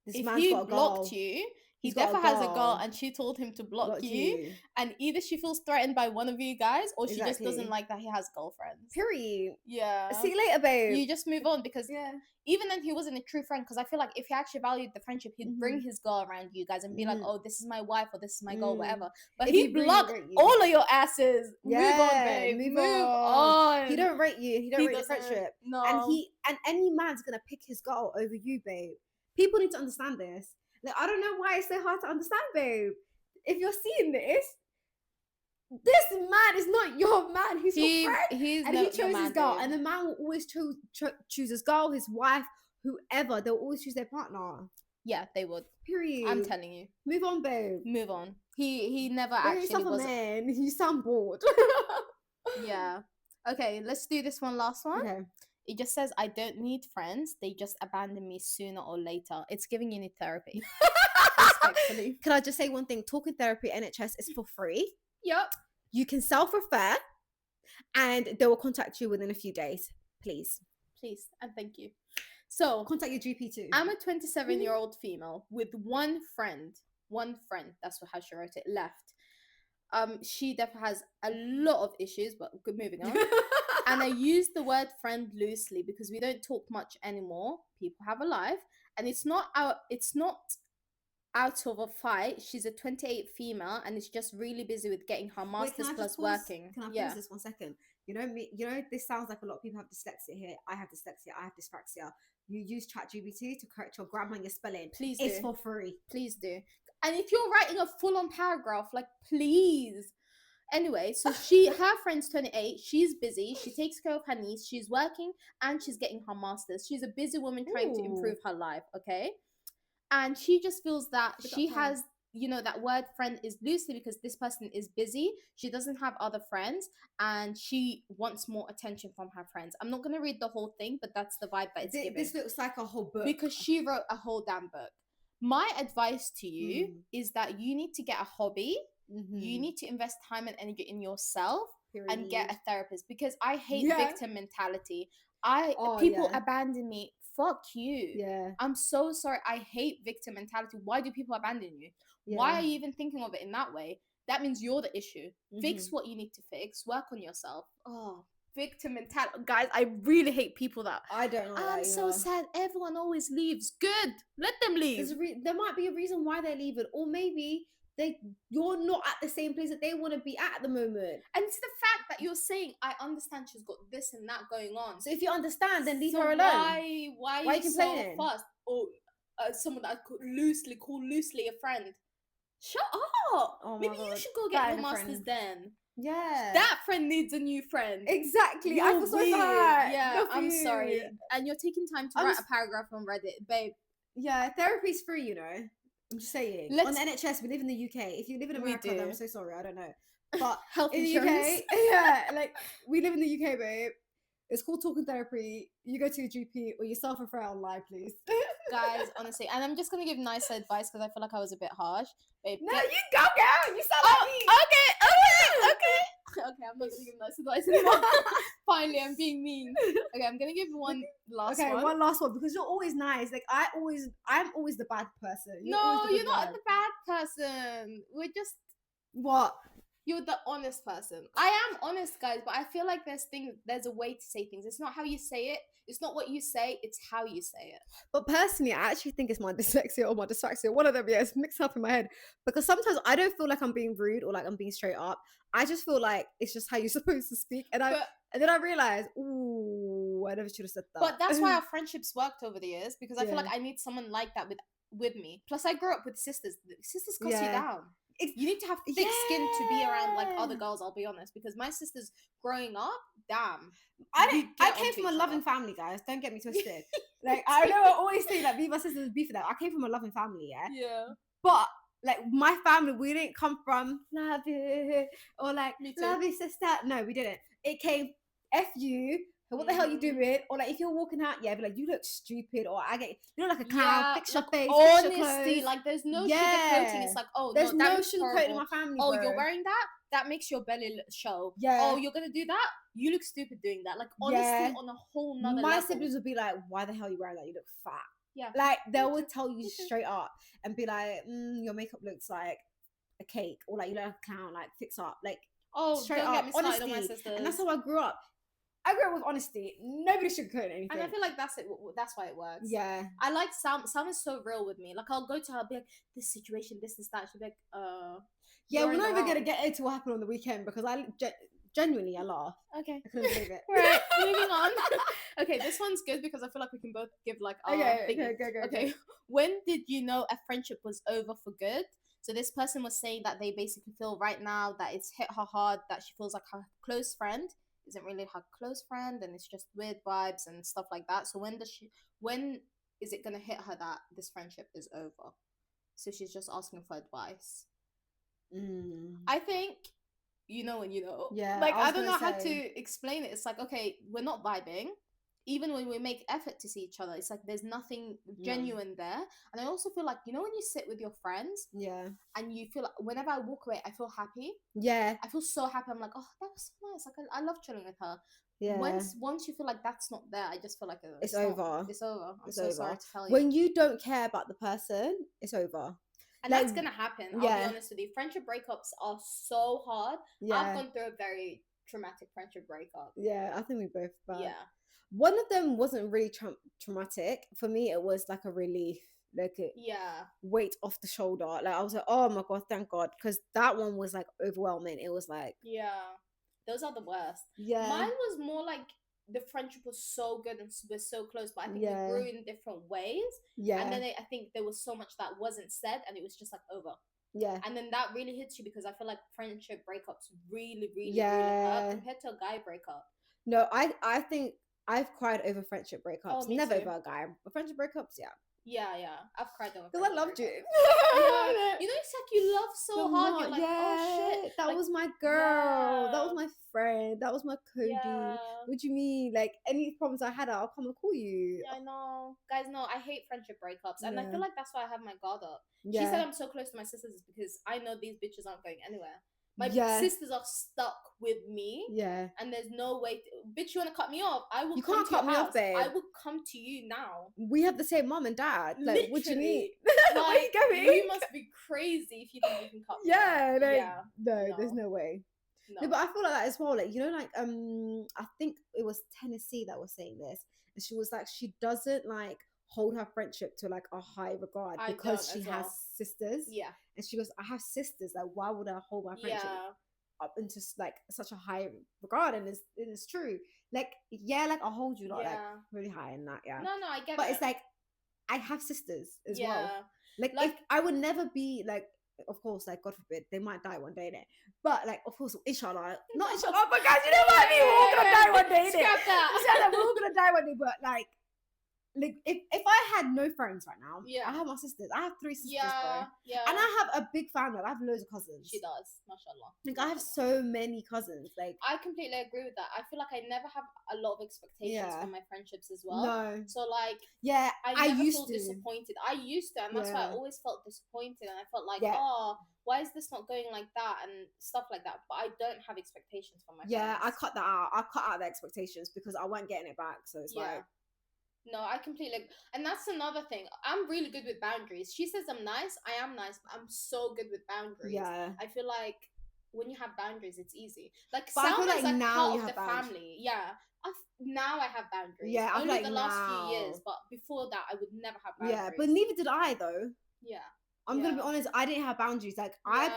If he blocked you, he definitely has a girl, and she told him to block you. And either she feels threatened by one of you guys, or she just doesn't like that he has girlfriends. Period. Yeah. See you later, babe. You just move on, because even then he wasn't a true friend, because I feel like if he actually valued the friendship, he'd bring his girl around you guys and be like, oh, this is my wife, or this is my girl, whatever. But he blocked all of your asses. Move on, babe. Move on. He don't rate you. He don't rate the friendship. No. And any man's gonna pick his girl over you, babe. People need to understand this. Like, I don't know why it's so hard to understand, babe. If you're seeing this man is not your man. He's your friend. He chose his girl. And the man will always choose his girl, his wife, whoever. They'll always choose their partner. Yeah, they would. Period. I'm telling you. Move on, babe. Move on. He never actually was. Man. You sound bored. Yeah. Okay, let's do this last one. Okay. It just says, I don't need friends. They just abandon me sooner or later. It's giving you need therapy. Respectfully. Can I just say one thing? Talking therapy NHS is for free. Yep. You can self-refer, and they will contact you within a few days. Please. And thank you. So, contact your GP too. I'm a 27-year-old female with one friend. That's how she wrote it. Left. She definitely has a lot of issues, but good, moving on. And I use the word friend loosely because we don't talk much anymore. People have a life, and it's not out of a fight. She's a 28 female, and is just really busy with getting her master's plus working. Can I pause this 1 second? You know me. You know, this sounds like a lot of people have dyslexia here. I have dyslexia. I have dyspraxia. You use ChatGPT to correct your grammar and your spelling. Please do. It's for free. Please do. And if you're writing a full-on paragraph, like, please. Anyway, so her friend's 28. She's busy. She takes care of her niece. She's working, and she's getting her master's. She's a busy woman trying to improve her life, okay? And she just feels that she has, that word friend is loosely because this person is busy. She doesn't have other friends, and she wants more attention from her friends. I'm not going to read the whole thing, but that's the vibe that it's giving. This looks like a whole book. Because she wrote a whole damn book. My advice to you is that you need to get a hobby. You need to invest time and energy in yourself and get a therapist, because I hate victim mentality. People abandon me. Fuck you. Yeah. I'm so sorry. I hate victim mentality. Why do people abandon you? Yeah. Why are you even thinking of it in that way? That means you're the issue. Fix what you need to fix. Work on yourself. Oh, victim mentality. Guys, I really hate people that... I don't know. I'm so sad. Everyone always leaves. Good. Let them leave. There might be a reason why they're leaving. Or maybe... you're not at the same place that they want to be at the moment. And it's the fact that you're saying, I understand she's got this and that going on. So if you understand, then leave her alone. Why are you complaining? So fast? Or someone that I could call loosely a friend. Shut up. Oh, maybe God. You should go get your master's then. Yeah. That friend needs a new friend. Exactly. I feel so bad. Yeah, I'm sorry. And you're taking time to write a paragraph on Reddit, babe. Yeah, therapy's free, I'm just saying. On the NHS, we live in the UK. If you live in America, then I'm so sorry. I don't know. But health in insurance. The UK, like, we live in the UK, babe. It's called talking therapy. You go to your GP or you self-refer online, please. Guys, honestly. And I'm just going to give nice advice because I feel like I was a bit harsh. Babe, no, you go, girl. You sound like me. Okay, I'm not going to give nice advice anymore. Finally, I'm being mean. Okay, I'm going to give one last one. Okay, one last one, because you're always nice. Like, I'm always the bad person. You're not the bad person. We're just... What? You're the honest person. I am honest, guys, but I feel like there's a way to say things. It's not how you say it. It's not what you say. It's how you say it. But personally, I actually think it's my dyslexia or my dyspraxia. One of them, it's mixed up in my head. Because sometimes I don't feel like I'm being rude or like I'm being straight up. I just feel like it's just how you're supposed to speak. And then I realize, ooh, I never should have said that. But that's why our friendships worked over the years, because I feel like I need someone like that with me. Plus, I grew up with sisters. Sisters cuss you down. You need to have thick skin to be around like other girls, I'll be honest, because my sisters growing up, damn. I came from a loving family, guys. Don't get me twisted. Like, I know I always say that me and my sisters beef for that. I came from a loving family, yeah. But like my family, we didn't come from love you or like love you sister. No, we didn't. It came F you. What the hell you doing? Or like if you're walking out, be like, you look stupid, or I get like a clown, fix your face, honestly, like there's no sugarcoating. It's like, there's no sugarcoating in my family. Oh, you're wearing that? that makes your belly show. Yeah. Oh, you're gonna do that? You look stupid doing that. Like, honestly, on a whole nother My level. siblings would be like, why the hell are you wearing that? You look fat. Yeah. Like, they would tell you straight up and be like, your makeup looks like a cake, or like you look like a clown, like fix up. Like, straight don't up, get me started honesty. on my sisters. And that's how I grew up. I grew up with honesty. Nobody should sugarcoat anything. And I feel like that's it. That's why it works. Yeah. I like Sam. Sam is so real with me. Like, I'll go to her, be like, this situation, this, that. She'll be like, yeah, we're not even going to get into what happened on the weekend because genuinely, I laughed. Okay. I couldn't believe it. Right, moving on. Okay, this one's good because I feel like we can both give like our Okay. When did you know a friendship was over for good? So this person was saying that they basically feel right now that it's hit her hard, that she feels like her close friend isn't really her close friend, and it's just weird vibes and stuff like that. So when is it gonna hit her that this friendship is over? So she's just asking for advice. I think you know when you know. Yeah. Like, I don't know how to explain it. It's like, okay, we're not vibing. Even when we make effort to see each other, it's like there's nothing genuine there. And I also feel like, you know, when you sit with your friends, and you feel like whenever I walk away, I feel happy. Yeah. I feel so happy. I'm like, oh, that was so nice. Like, I love chilling with her. Yeah. Once you feel like that's not there, I just feel like it's over. It's over. I'm so sorry to tell you. When you don't care about the person, it's over. And that's gonna happen. I'll be honest with you. Friendship breakups are so hard. Yeah. I've gone through a very traumatic friendship breakup. Yeah, I think we both. But yeah. One of them wasn't really traumatic. For me, it was like a relief. Like weight off the shoulder. Like, I was like, oh my God, thank God. Because that one was like overwhelming. It was like, those are the worst. Yeah. Mine was more like the friendship was so good and we're so close, but I think we grew in different ways. Yeah. And then I think there was so much that wasn't said, and it was just like over. Yeah. And then that really hits you because I feel like friendship breakups really, really, really hurt compared to a guy breakup. No, I think I've cried over friendship breakups. Never too. over a guy. But friendship breakups, Yeah, I've cried over. Because I loved you. You know, it's like you love so hard. You're like, oh shit, that was my girl. That was my friend. That was my Cody. What do you mean? Like, any problems I had, I'll come and call you. Yeah, I know, guys. No, I hate friendship breakups, and I feel like that's why I have my guard up. She said I'm so close to my sisters is because I know these bitches aren't going anywhere. My sisters are stuck with me. Yeah. And there's no way. Bitch, you want to cut me off? I will. You can't cut me off, babe. I will come to you now. We have the same mom and dad. Like, literally. What do you mean? Like, where are you going? You must be crazy if you think you can cut me off. No, there's no way. No, but I feel like that as well. Like, you know, like I think it was Tennessee that was saying this, and she was like, she doesn't like hold her friendship to like a high regard because she has sisters. Yeah. And she goes, I have sisters. Like, why would I hold my friendship up into like such a high regard? And it's true. Like, like I'll hold you like really high in that. Yeah. No, I get it. But it's like I have sisters as well. Like if I would never be like, of course, like God forbid, they might die one day, innit? But like, of course, inshallah, not inshallah, but guys, you know what I mean? We're all gonna die one day, innit? Scrap that. We're all gonna die one day, but like if I had no friends right now, I have my sisters. I have 3 sisters, bro. Yeah. And I have a big family. I have loads of cousins. She does, mashallah. Like, I have so many cousins. Like, I completely agree with that. I feel like I never have a lot of expectations from my friendships as well. No. So like, I never feel disappointed. I used to, and that's why I always felt disappointed, and I felt like, oh, why is this not going like that and stuff like that? But I don't have expectations from my friends. I cut that out. I cut out the expectations because I wasn't getting it back. So it's like. No, I completely, and that's another thing. I'm really good with boundaries. She says I'm nice. I am nice, but I'm so good with boundaries. Yeah. I feel like when you have boundaries, it's easy. Like, Salma's like now part of the family. Yeah. Now I have boundaries. Yeah, only like the last few years, but before that, I would never have boundaries. Yeah, but neither did I though. Yeah. I'm gonna be honest. I didn't have boundaries. Like, I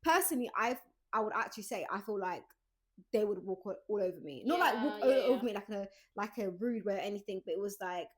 personally, I would actually say I feel like they would walk all over me. Not like walk over me like a rude way or anything, but it was like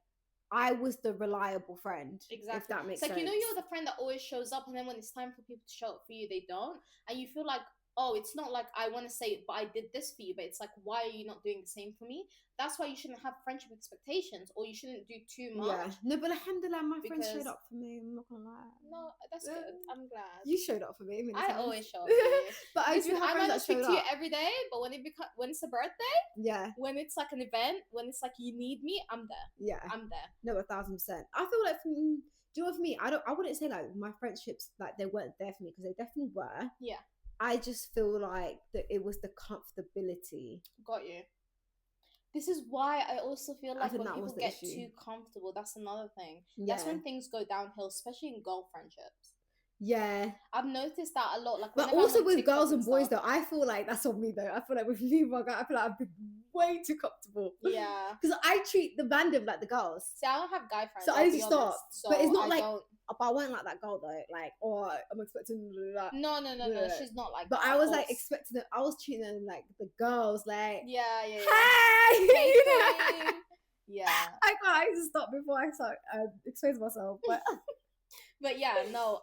I was the reliable friend. Exactly. If that makes sense. Like, you know, you're the friend that always shows up, and then when it's time for people to show up for you, they don't. And you feel like, oh, it's not like I want to say it, but I did this for you. But it's like, why are you not doing the same for me? That's why you shouldn't have friendship expectations, or you shouldn't do too much. Yeah. No, but alhamdulillah, my friend showed up for me. I'm not gonna lie. No, that's good. I'm glad. You showed up for me. I always show up for you. But I do have friends that showed up. I might not speak to you every day, but when it's a birthday, when it's like an event, when it's like you need me, I'm there. Yeah, I'm there. No, 1,000%. I feel like do you know, for me, I wouldn't say like my friendships like they weren't there for me, because they definitely were. Yeah. I just feel like that it was the comfortability. Got you. This is why I also feel like when people get too comfortable, that's another thing. Yeah. That's when things go downhill, especially in girl friendships. Yeah, I've noticed that a lot. Like, but also with girls and boys, though, I feel like that's on me. Though I feel like with me, I feel like I've been way too comfortable. Yeah, because I treat the random like the girls. See, I don't have guy friends, so I need to stop. So but it's not like, but I won't like that girl though. Like, or I'm expecting that. No, she's not like. But that, I was like expecting them. I was treating them like the girls. Like, yeah. Hey, yeah. I need to stop before I start exposing myself. But. But yeah, no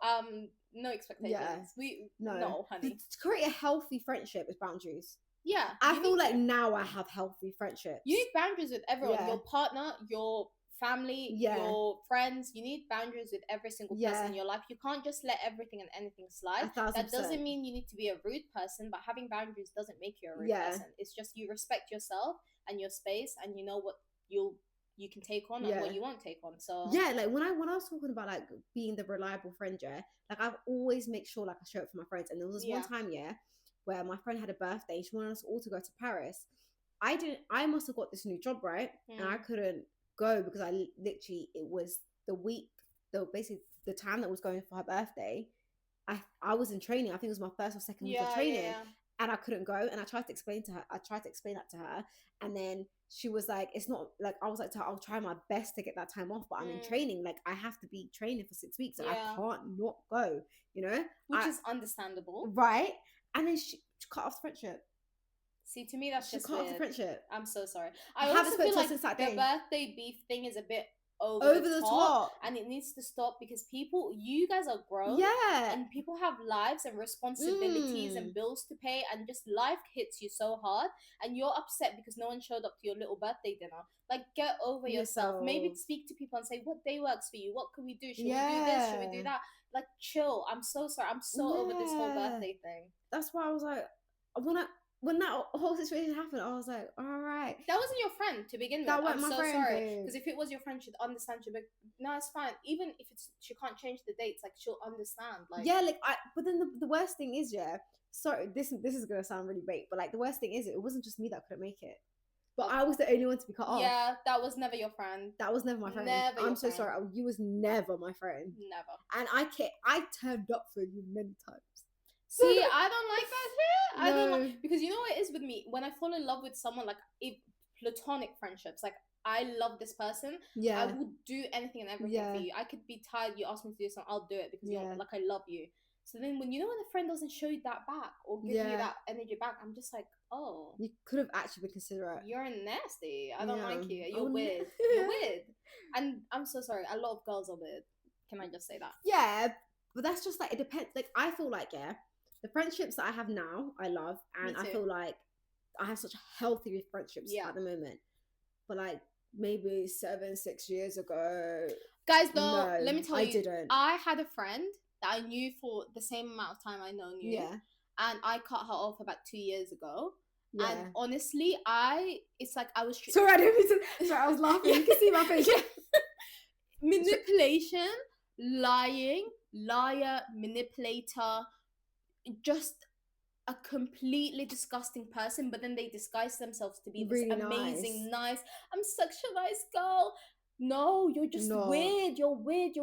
expectations. Yeah. No, honey. To create a healthy friendship with boundaries. Yeah. I feel like now I have healthy friendships. You need boundaries with everyone. Yeah. Your partner, your family, your friends. You need boundaries with every single person in your life. You can't just let everything and anything slide. 1,000%. That doesn't mean you need to be a rude person, but having boundaries doesn't make you a rude person. It's just you respect yourself and your space, and you know what you can take on and what you won't take on. So like when I was talking about like being the reliable friend, like I've always make sure like I show up for my friends. And there was this one time where my friend had a birthday. She wanted us all to go to Paris. I must have got this new job, right? And I couldn't go because it was basically the time that was going for her birthday. I was in training. I think it was my first or second week of training. And I couldn't go, and I tried to explain that to her, and then she was like, it's not like, I was like to her, I'll try my best to get that time off, but I'm in training, like I have to be training for 6 weeks, and I can't not go, you know, which is understandable, right? And then she cut off the friendship. See, to me that's just cut off the friendship. I'm so sorry. I also feel like the birthday beef thing is a bit over the top, and it needs to stop, because you guys are grown, and people have lives and responsibilities and bills to pay, and just life hits you so hard, and you're upset because no one showed up to your little birthday dinner. Like, get over yourself. Maybe speak to people and say, what day works for you? What can we do? Should we do this? Should we do that? Like, chill. I'm so sorry. I'm so over this whole birthday thing. That's why I was like, when that whole situation happened, I was like, all right. That wasn't your friend to begin with. That wasn't my friend. Sorry. Because if it was your friend, she'd understand. She'd be like, no, it's fine. Even if she can't change the dates, like, she'll understand. Like, but then the worst thing is, sorry, this is going to sound really bait, but like, the worst thing is, it wasn't just me that couldn't make it. But I was the only one to be cut off. Yeah, that was never your friend. That was never my friend. I'm so sorry. You was never my friend. Never. And I turned up for you many times. See, I don't like that shit. I don't like, because you know what it is with me? When I fall in love with someone, like platonic friendships, like I love this person, I will do anything and everything for you. I could be tired, you ask me to do something, I'll do it because you're like, I love you. So then when a friend doesn't show you that back or give you that energy back, I'm just like, oh, you could have actually been considerate. You're nasty. I don't like you. You're weird. You're weird. And I'm so sorry. A lot of girls are weird. Can I just say that? Yeah, but that's just like, it depends. Like, I feel like, the friendships that I have now, I love, and I feel like I have such healthy friendships at the moment. But like maybe 6 years ago, guys, though, let me tell you, I had a friend that I knew for the same amount of time I known you, and I cut her off about 2 years ago. And honestly, it's like I was. Sorry, I didn't mean to. Sorry, I was laughing. You can see my face. Manipulation, lying, liar, manipulator. Just a completely disgusting person, but then they disguise themselves to be this really amazing, nice. I'm such a nice girl. No, you're just weird. You're weird.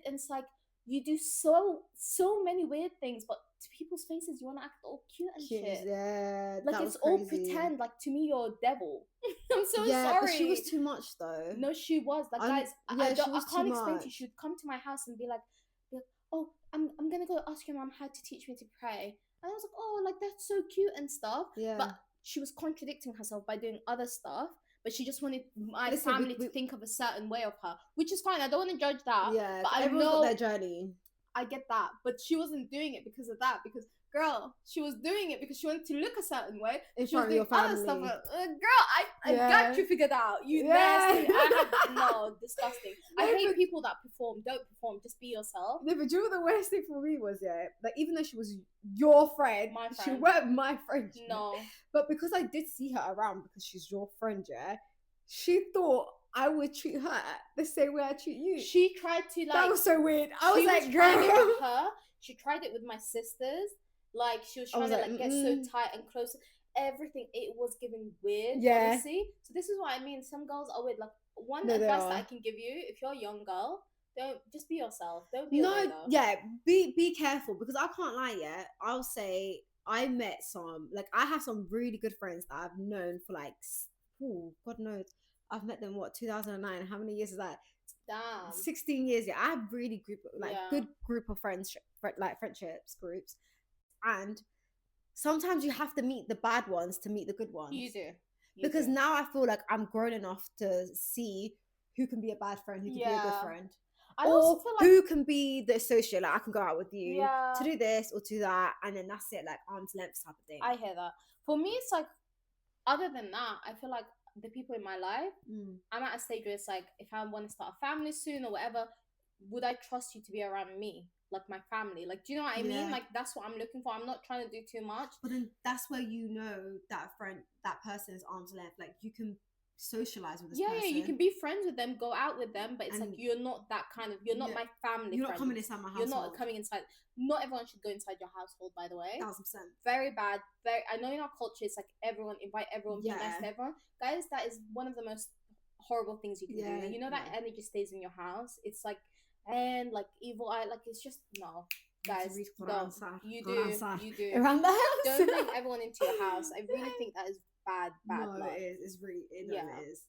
And it's like you do so many weird things, but to people's faces, you want to act all cute and shit. Yeah, like it's all pretend. Like to me, you're a devil. I'm so sorry. But she was too much, though. No, she was. Like, guys, I can't explain to you. She would come to my house and be like, oh, I'm gonna go ask your mom how to teach me to pray. And I was like, oh, like that's so cute and stuff. Yeah. But she was contradicting herself by doing other stuff. But she just wanted my family to think of a certain way of her, which is fine. I don't want to judge that. Yeah, but everyone's got their journey. I get that, but she wasn't doing it because of that. Because girl, she was doing it because she wanted to look a certain way. She was doing other stuff. Girl, I got you figured out. You nasty. Disgusting. I hate people that perform. Don't perform. Just be yourself. No, but do you know what the worst thing for me was? Like, even though she was your friend, my friend, she weren't my friend. No, but because I did see her around because she's your friend, she thought I would treat her the same way I treat you. She tried to, like... That was so weird. I was like, girl... She tried it with my sisters. Like she was trying to like get so tight and close. Everything, it was giving weird. Yeah. Honestly. So this is what I mean. Some girls are weird. Like one advice that I can give you, if you're a young girl, don't just be yourself. Don't be a weirdo. Yeah, be careful, because I can't lie. Yeah, I'll say I met some, like, I have some really good friends that I've known for like, God knows, I've met them 2009. How many years is that? Damn. 16 years. Yeah, I have really good group of friendships groups, and sometimes you have to meet the bad ones to meet the good ones. You do. Because now I feel like I'm grown enough to see who can be a bad friend, who can be a good friend. Or who can be the associate, like I can go out with you to do this or to that, and then that's it, like arm's length type of thing. I hear that. For me, it's like, other than that, I feel like the people in my life, I'm at a stage where it's like, if I want to start a family soon or whatever, would I trust you to be around me? Like my family, like, do you know what I mean? Like, that's what I'm looking for. I'm not trying to do too much. But then that's where you know that person is arm's length. Like, you can socialize with this person. Yeah, you can be friends with them, go out with them, but it's like, you're not that kind of, you're not my family. You're not coming inside my household. You're not coming inside. Not everyone should go inside your household, by the way. 1,000%. Very bad. I know in our culture, it's like everyone, invite everyone, be nice to everyone. Guys, that is one of the most horrible things you can do. You know, that energy stays in your house. It's like, and like evil eye, like, it's just, no. Guys, no, you do. Around the house. Don't bring everyone into your house. I really think that is bad no, love. It is. It's really, it is.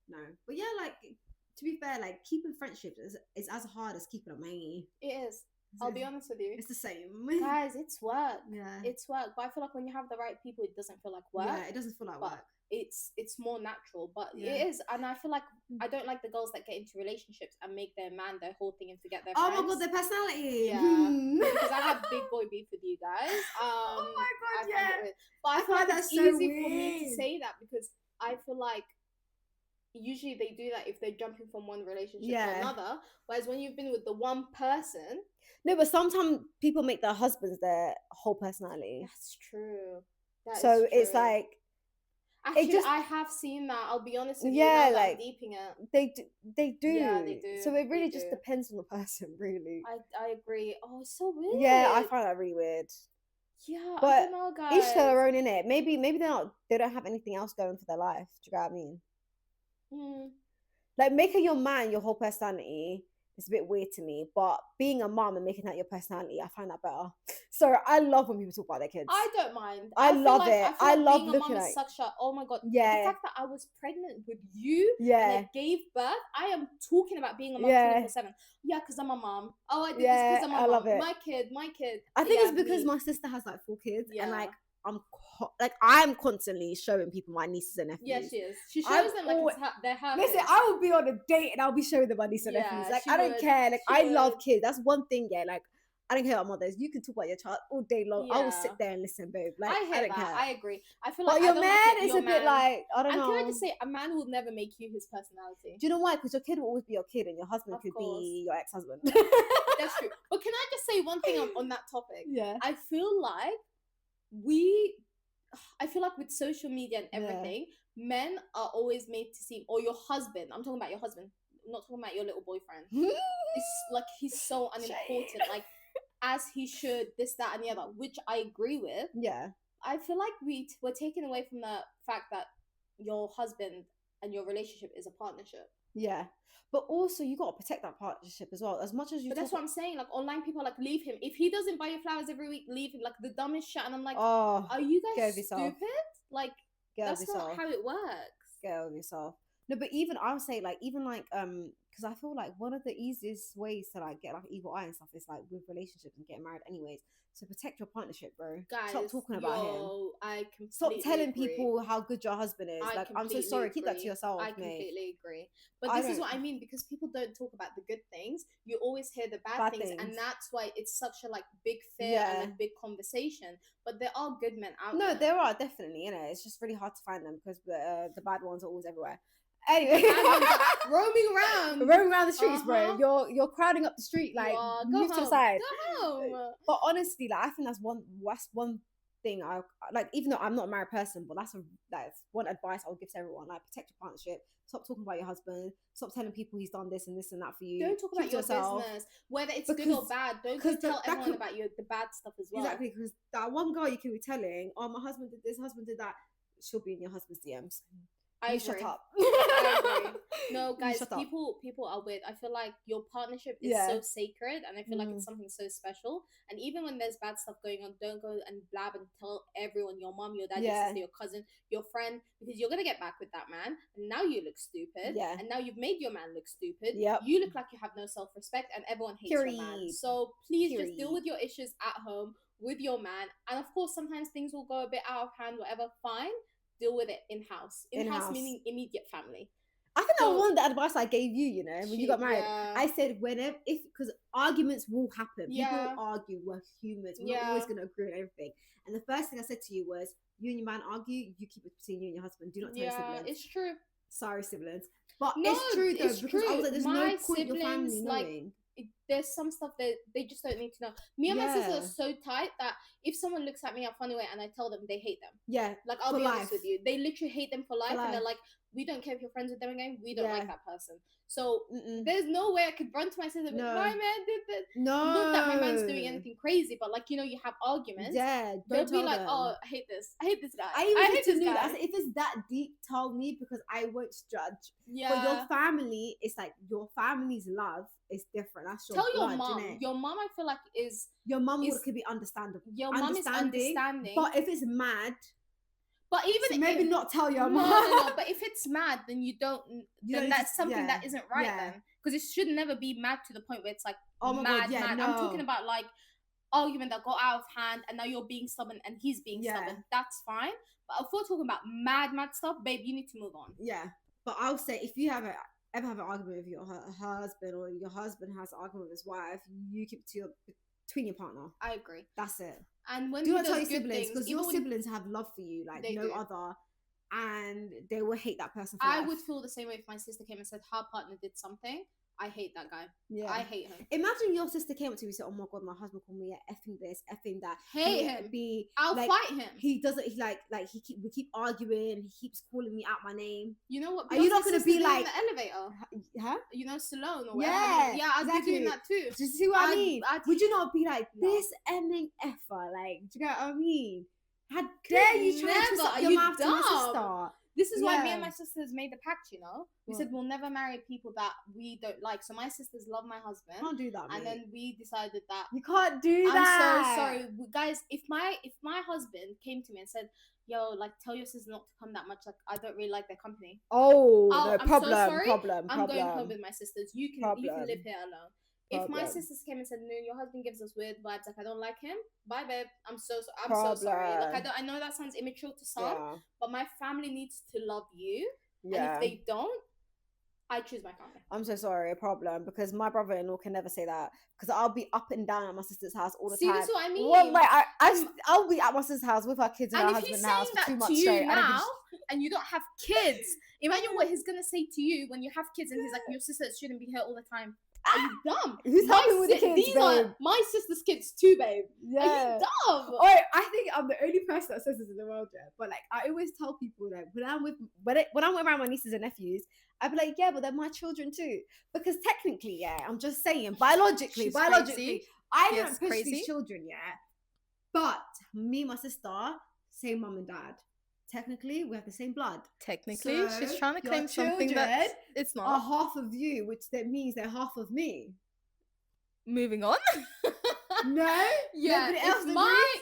No. But yeah, like, to be fair, like, keeping friendships is as hard as keeping a mate. It is. I'll be honest with you. It's the same. Guys, it's work. Yeah. It's work. But I feel like when you have the right people, it doesn't feel like work. Yeah, it doesn't feel like work. It's more natural, but it is. And I feel like I don't like the girls that get into relationships and make their man their whole thing and forget their friends. Oh my god, their personality. Yeah. Because I have big boy beef with you guys. Oh my god, but I feel like it's easy for me to say that because I feel like usually they do that if they're jumping from one relationship to another. Whereas when you've been with the one person. No, but sometimes people make their husbands their whole personality. That's true. So it's like, actually, I have seen that. I'll be honest with you. Yeah, like, deeping it. They do. Yeah, they do. So it really just depends on the person, really. I agree. Oh, it's so weird. Yeah, I find that really weird. Yeah, but I don't know, guys. Each their own, innit? Maybe they don't have anything else going for their life. Do you know what I mean? Like, making your man your whole personality is a bit weird to me, but being a mom and making that your personality, I find that better. So I love when people talk about their kids. I don't mind. I love it. I love being looking a mom at is such a, oh my god. Yeah. The fact that I was pregnant with you and I gave birth, I am talking about being a mom 24/7. Yeah, because I'm a mom. Oh, I did this because I'm a mom. Love it. My kid. I think it's because my sister has like 4 kids and like I'm constantly showing people my nieces and nephews. Yeah, she is. She shows them like they're her. Listen, I will be on a date and I'll be showing them my nieces and nephews. Like, I don't care. Like, I love kids. That's one thing. Yeah, like, I don't care about mothers. You can talk about your child all day long. I will sit there and listen, babe. Like, I don't care. I agree. I feel like but your man is a bit like, I don't know. And can I just say, a man will never make you his personality. Do you know why? Because your kid will always be your kid and your husband could be your ex-husband. That's true. But can I just say one thing on that topic? Yeah. I feel like with social media and everything, men are always made to seem, or your husband, I'm talking about your husband, I'm not talking about your little boyfriend. It's like he's so unimportant, like, as he should, this, that, and the other, which I agree with. Yeah. I feel like we're taken away from the fact that your husband and your relationship is a partnership. Yeah. But also, you got to protect that partnership as well. As much as you. But that's what I'm saying. Like, online people are like, leave him. If he doesn't buy you flowers every week, leave him. Like, the dumbest shit. And I'm like, are you guys stupid? Like, that's not how it works. Get over yourself. No, but even I would say, like, because I feel like one of the easiest ways to like get like evil eye and stuff is like with relationships and getting married anyways. So protect your partnership, bro. Guys, stop talking about him. I completely Stop telling agree. people how good your husband is. Like, I'm so sorry. Keep that to yourself, I completely agree. But this is what I mean, because people don't talk about the good things. You always hear the bad things, and that's why it's such a like big fear and like big conversation. But there are good men out there. No, there are definitely. You know, it's just really hard to find them because the bad ones are always everywhere. Anyway, roaming around the streets, bro. You're crowding up the street, like, move to the side. Go home. But honestly, like, I think that's one thing I like, even though I'm not a married person, but that's one advice I would give to everyone. Like, protect your partnership. Stop talking about your husband. Stop telling people he's done this and this and that for you. Don't talk about your business, whether it's good or bad. Don't just tell everyone about the bad stuff as well. Exactly, because that one girl you can be telling, oh, my husband did this, husband did that, she'll be in your husband's DMs. I agree. Shut up. I agree. No, guys, people are weird. I feel like your partnership is so sacred, and I feel like it's something so special. And even when there's bad stuff going on, don't go and blab and tell everyone, your mom, your dad, your sister, your cousin, your friend, because you're gonna get back with that man, and now you look stupid. Yeah. And now you've made your man look stupid. Yep. You look like you have no self-respect, and everyone hates your man. So please just deal with your issues at home with your man. And of course, sometimes things will go a bit out of hand, whatever, fine. Deal with it in-house. In-house meaning immediate family. I think that was one of the advice I gave you, you know, when you got married. I said, because arguments will happen. People argue, we're humans. We're not always going to agree on everything. And the first thing I said to you was, you and your man argue, you keep it between you and your husband. Do not tell your siblings. Yeah, it's true. Sorry, siblings. But no, it's true, though, because I was like, there's no point your family knowing. There's some stuff that they just don't need to know. Me and my sister are so tight that if someone looks at me a funny way and I tell them, they hate them. Yeah. Like, I'll be honest with you. They literally hate them for life. And they're like, we don't care if you're friends with them again. We don't like that person. So there's no way I could run to my sister and be like, my man did this. No. Not that my man's doing anything crazy, but like, you know, you have arguments. Yeah. Don't be like, oh, I hate this. I hate this guy. I hate this guy. If it's that deep, tell me, because I won't judge. Yeah. But your family, it's like your family's love is different. That's your Tell blood, your mom. innit? Your mom, I feel like your mom could be understandable. Your mom is understanding. But if it's mad, but even so maybe not tell your mom. No. But if it's mad, then you don't. Then that's something that isn't right. Then, because it should never be mad to the point where it's like, oh my God, mad. No. I'm talking about like argument that got out of hand, and now you're being stubborn, and he's being stubborn. That's fine. But if we're talking about mad stuff, babe, you need to move on. Yeah. But I'll say, if you ever have an argument with your husband, or your husband has an argument with his wife, you keep it between your partner. I agree. That's it. And when do not tell your siblings, because your siblings have love for you like no other, and they will hate that person for life. would feel the same way if my sister came and said her partner did something. I hate that guy. Yeah, I hate him. Imagine your sister came up to me and said, "Oh my God, my husband called me effing this, effing that." Hate him. I'll fight him. He doesn't. He we keep arguing. He keeps calling me out my name. You know what? Are you not gonna be like in the elevator? Huh? You know, Stallone or whatever. Yeah, I'd be doing that too. Do you see what I mean? Would you not be like this effing effer? Like, do you know what I mean? How dare you try to twist up your mouth to my sister? This is why me and my sisters made the pact, you know? We said we'll never marry people that we don't like. So my sisters love my husband. Can't do that, and then we decided that you can't do that. I'm so sorry. Guys, if my husband came to me and said, yo, like, tell your sisters not to come that much, like, I don't really like their company. I'm so sorry. Problem. I'm going home with my sisters. You can live here alone. If my sisters came and said, no, your husband gives us weird vibes, like, I don't like him, bye, babe. I'm so sorry. Like, I know that sounds immature to some, but my family needs to love you. Yeah. And if they don't, I choose my family. I'm so sorry, a problem, because my brother-in-law can never say that, because I'll be up and down at my sister's house all the time. See, that's what I mean. Well, like, I'll be at my sister's house with her kids and her husband's house for 2 months straight. And you don't have kids, imagine what he's gonna say to you when you have kids, and he's like, your sisters shouldn't be here all the time. Are you dumb? Who's helping with the kids, these are my sister's kids too, babe. Yeah. Are you dumb? I think I'm the only person that says this in the world, yeah. But like, I always tell people, like, when I'm around my nieces and nephews, I'd be like, yeah, but they're my children too. Because technically, yeah, I'm just saying, biologically, I don't push these children, yeah. But me and my sister, same mum and dad. Technically, we have the same blood. Technically, so she's trying to claim something that it's not. Are half of you, which that means they're half of me. Moving on. No. Yeah.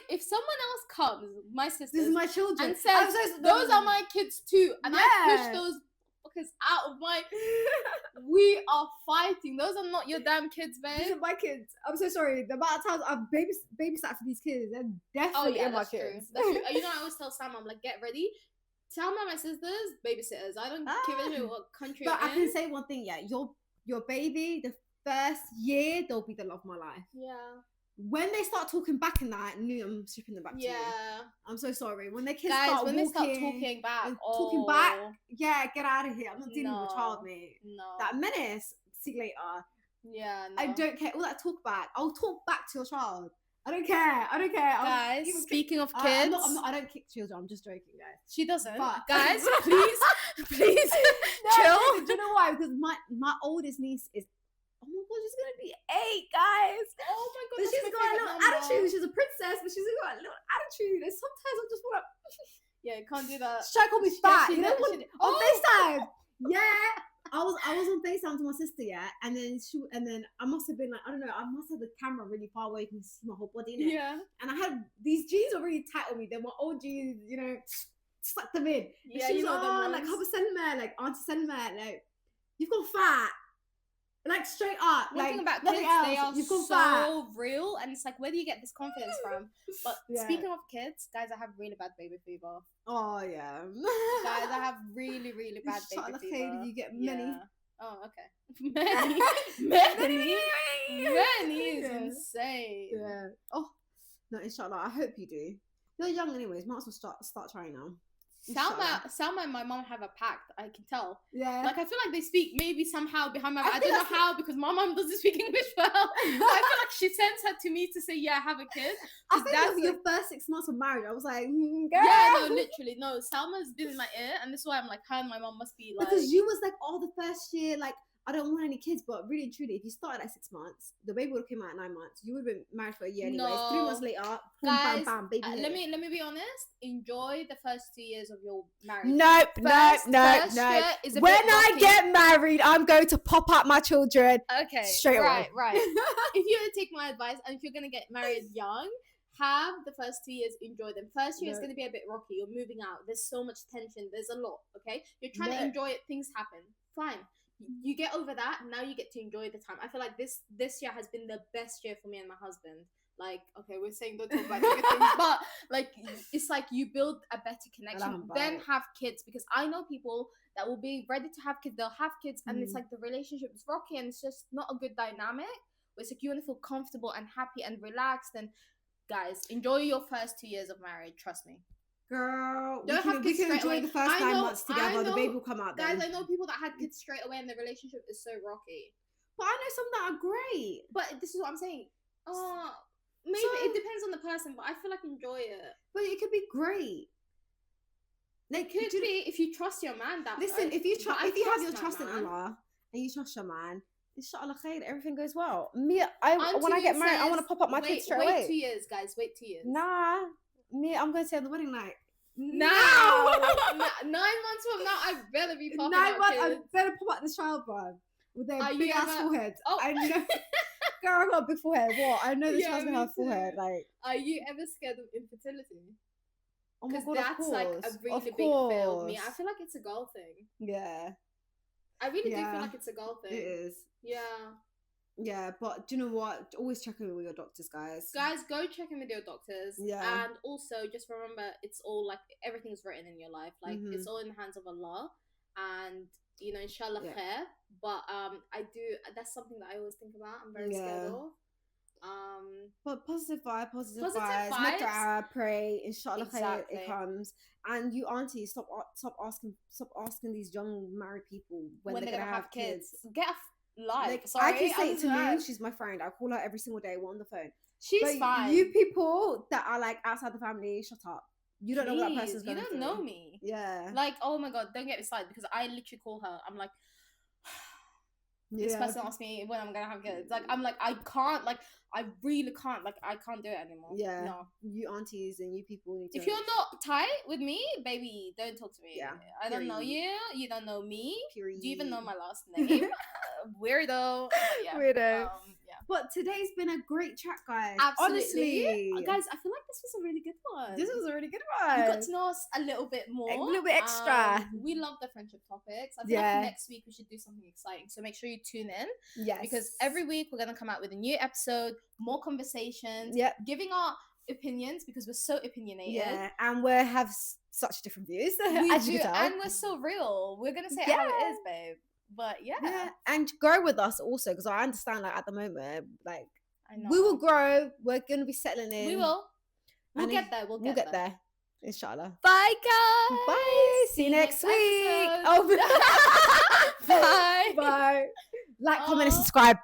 If someone else comes, my sister, this is my children, and says those are my kids too, and I push those fuckers out of my. We are fighting. Those are not your damn kids, babe. These are my kids. I'm so sorry. The amount of times I've babysat for these kids, they're definitely my kids. That's true. You know, I always tell Sam, I'm like, get ready. Tell my sisters, babysitters. I don't give a shit what country. But I can say one thing, yeah. Your baby, the first year, they'll be the love of my life. Yeah. When they start talking back in that, I'm shipping them back to you. I'm so sorry. When the kids start talking back, talking back, yeah, get out of here. I'm not dealing with a child, mate. No. That menace. See you later. Yeah, no. I don't care. All that talk back. I'll talk back to your child. I don't care. Guys, speaking of kids, I don't kick children. I'm just joking, guys. She doesn't. But guys, please chill. Do you know why? Because my oldest niece is. Oh my god, she's gonna be 8, guys. Oh my god, but she's got a little attitude. She's a princess, but she's got a little attitude. And sometimes I just want to. Yeah, you can't do that. She called me fat. You know what? On FaceTime. Yeah. I was on FaceTime to my sister, yeah, and then I must have been like, I don't know, I must have the camera really far away, you can see my whole body in it. Yeah. And I had these jeans were really tight on me. They're my old jeans, you know, stuck them in. Yeah, she was like, Hubba Selma, like Auntie Selma, like you've gone fat. Like straight up. One like thing about nothing kids, else. they are You've gone so fat. real, and it's like, where do you get this confidence from? But speaking of kids, guys, I have really bad baby fever. Oh yeah. Guys, I have really, really bad baby fever. You get many. Yeah. Oh, okay. Many is insane. Yeah. Oh no, inshallah. I hope you do. You're young anyways. Might as well start trying now. Salma and my mom have a pact. I can tell. Yeah. Like I feel like they speak maybe somehow behind my back. I don't know how because my mom doesn't speak English well. I feel like she sends her to me to say, yeah, have a kid. I think that's your first 6 months of marriage. I was like, girl. Yeah, no, literally, no. Salma's been in my ear, and this is why I'm like, her and my mom must be like. Because you was like, the first year, like. I don't want any kids, but really and truly, if you started at 6 months, the baby would have came out at 9 months. You would have been married for a year anyways. 3 months later, boom, guys, bam, bam, baby. Let me be honest. Enjoy the first 2 years of your marriage. No. When I get married, I'm going to pop up my children. Okay, straight away. Right. If you're gonna take my advice, and if you're gonna get married young, have the first 2 years, enjoy them. First year is going to be a bit rocky. You're moving out. There's so much tension. There's a lot. Okay, you're trying to enjoy it. Things happen. Fine. You get over that. Now you get to enjoy the time. I feel like this year has been the best year for me and my husband. Like, okay, we're saying don't talk about negative things, but like it's like you build a better connection. Then have kids, because I know people that will be ready to have kids. They'll have kids, and it's like the relationship is rocky, and it's just not a good dynamic. It's like you want to feel comfortable and happy and relaxed. And guys, enjoy your first 2 years of marriage. Trust me. Girl, we can enjoy the first 9 months together. The baby will come out then. Guys, I know people that had kids straight away and the relationship is so rocky. But I know some that are great. But this is what I'm saying. Maybe it depends on the person, but I feel like enjoy it. But it could be great. Like, could be if you trust your man. If you have your trust in Allah and you trust your man, inshallah khair, everything goes well. When I get married, I want to pop up my kids straight away. Wait 2 years, guys. Wait 2 years. Nah. I'm going to say on the wedding night. Now! 9 months from now, I better be popping 9 months, kids. I better pop out the child, bro. With their big ass foreheads. Oh. I know. Girl, I got a big forehead. What? I know the child's gonna have a forehead. Like, are you ever scared of infertility? Oh my god, that's like a really big fail with me. I feel like it's a girl thing. Yeah. I really do feel like it's a girl thing. It is. Yeah. Yeah, but do you know what? Always check in with your doctors, guys. Guys, go check in with your doctors. Yeah. And also, just remember, it's all like everything's written in your life. Like it's all in the hands of Allah, and you know, inshallah khair. But that's something that I always think about. I'm very scared of. But positive vibes. Pray, inshallah khair, it comes. And you auntie, stop asking these young married people when they're gonna have kids. Get a life. Like, I can say it to Moon, she's my friend. I call her every single day. We're on the phone. She's fine. You people that are like outside the family, shut up. You don't know what that person's going through. You don't know me. Yeah. Like, oh my god, don't get me started, because I literally call her. I'm like, this person asked me when I'm gonna have kids. Like, I'm like, I can't. Like, I really can't. Like, I can't do it anymore. Yeah. No. You aunties and you people need to. If you're not tight with me, baby, don't talk to me. Yeah. I don't know you. You don't know me. Period. Do you even know my last name? Weirdo. Yeah. Weirdo. But today's been a great chat, guys. Absolutely. Honestly. Guys, I feel like this was a really good one. This was a really good one. You got to know us a little bit more. A little bit extra. We love the friendship topics. I feel like next week we should do something exciting. So make sure you tune in. Yes. Because every week we're going to come out with a new episode, more conversations, giving our opinions, because we're so opinionated. Yeah, and we have such different views. As you can tell. And we're so real. We're going to say how it is, babe. But yeah, and grow with us also, because I understand, like, at the moment, like, I know. we will grow. We're gonna be settling in. We will. We'll get there. We'll get there. Inshallah. Bye, guys. Bye. See you next week. Oh, bye. Bye. Like, comment, and subscribe.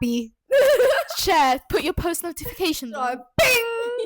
Share. Put your post notifications on. Bing.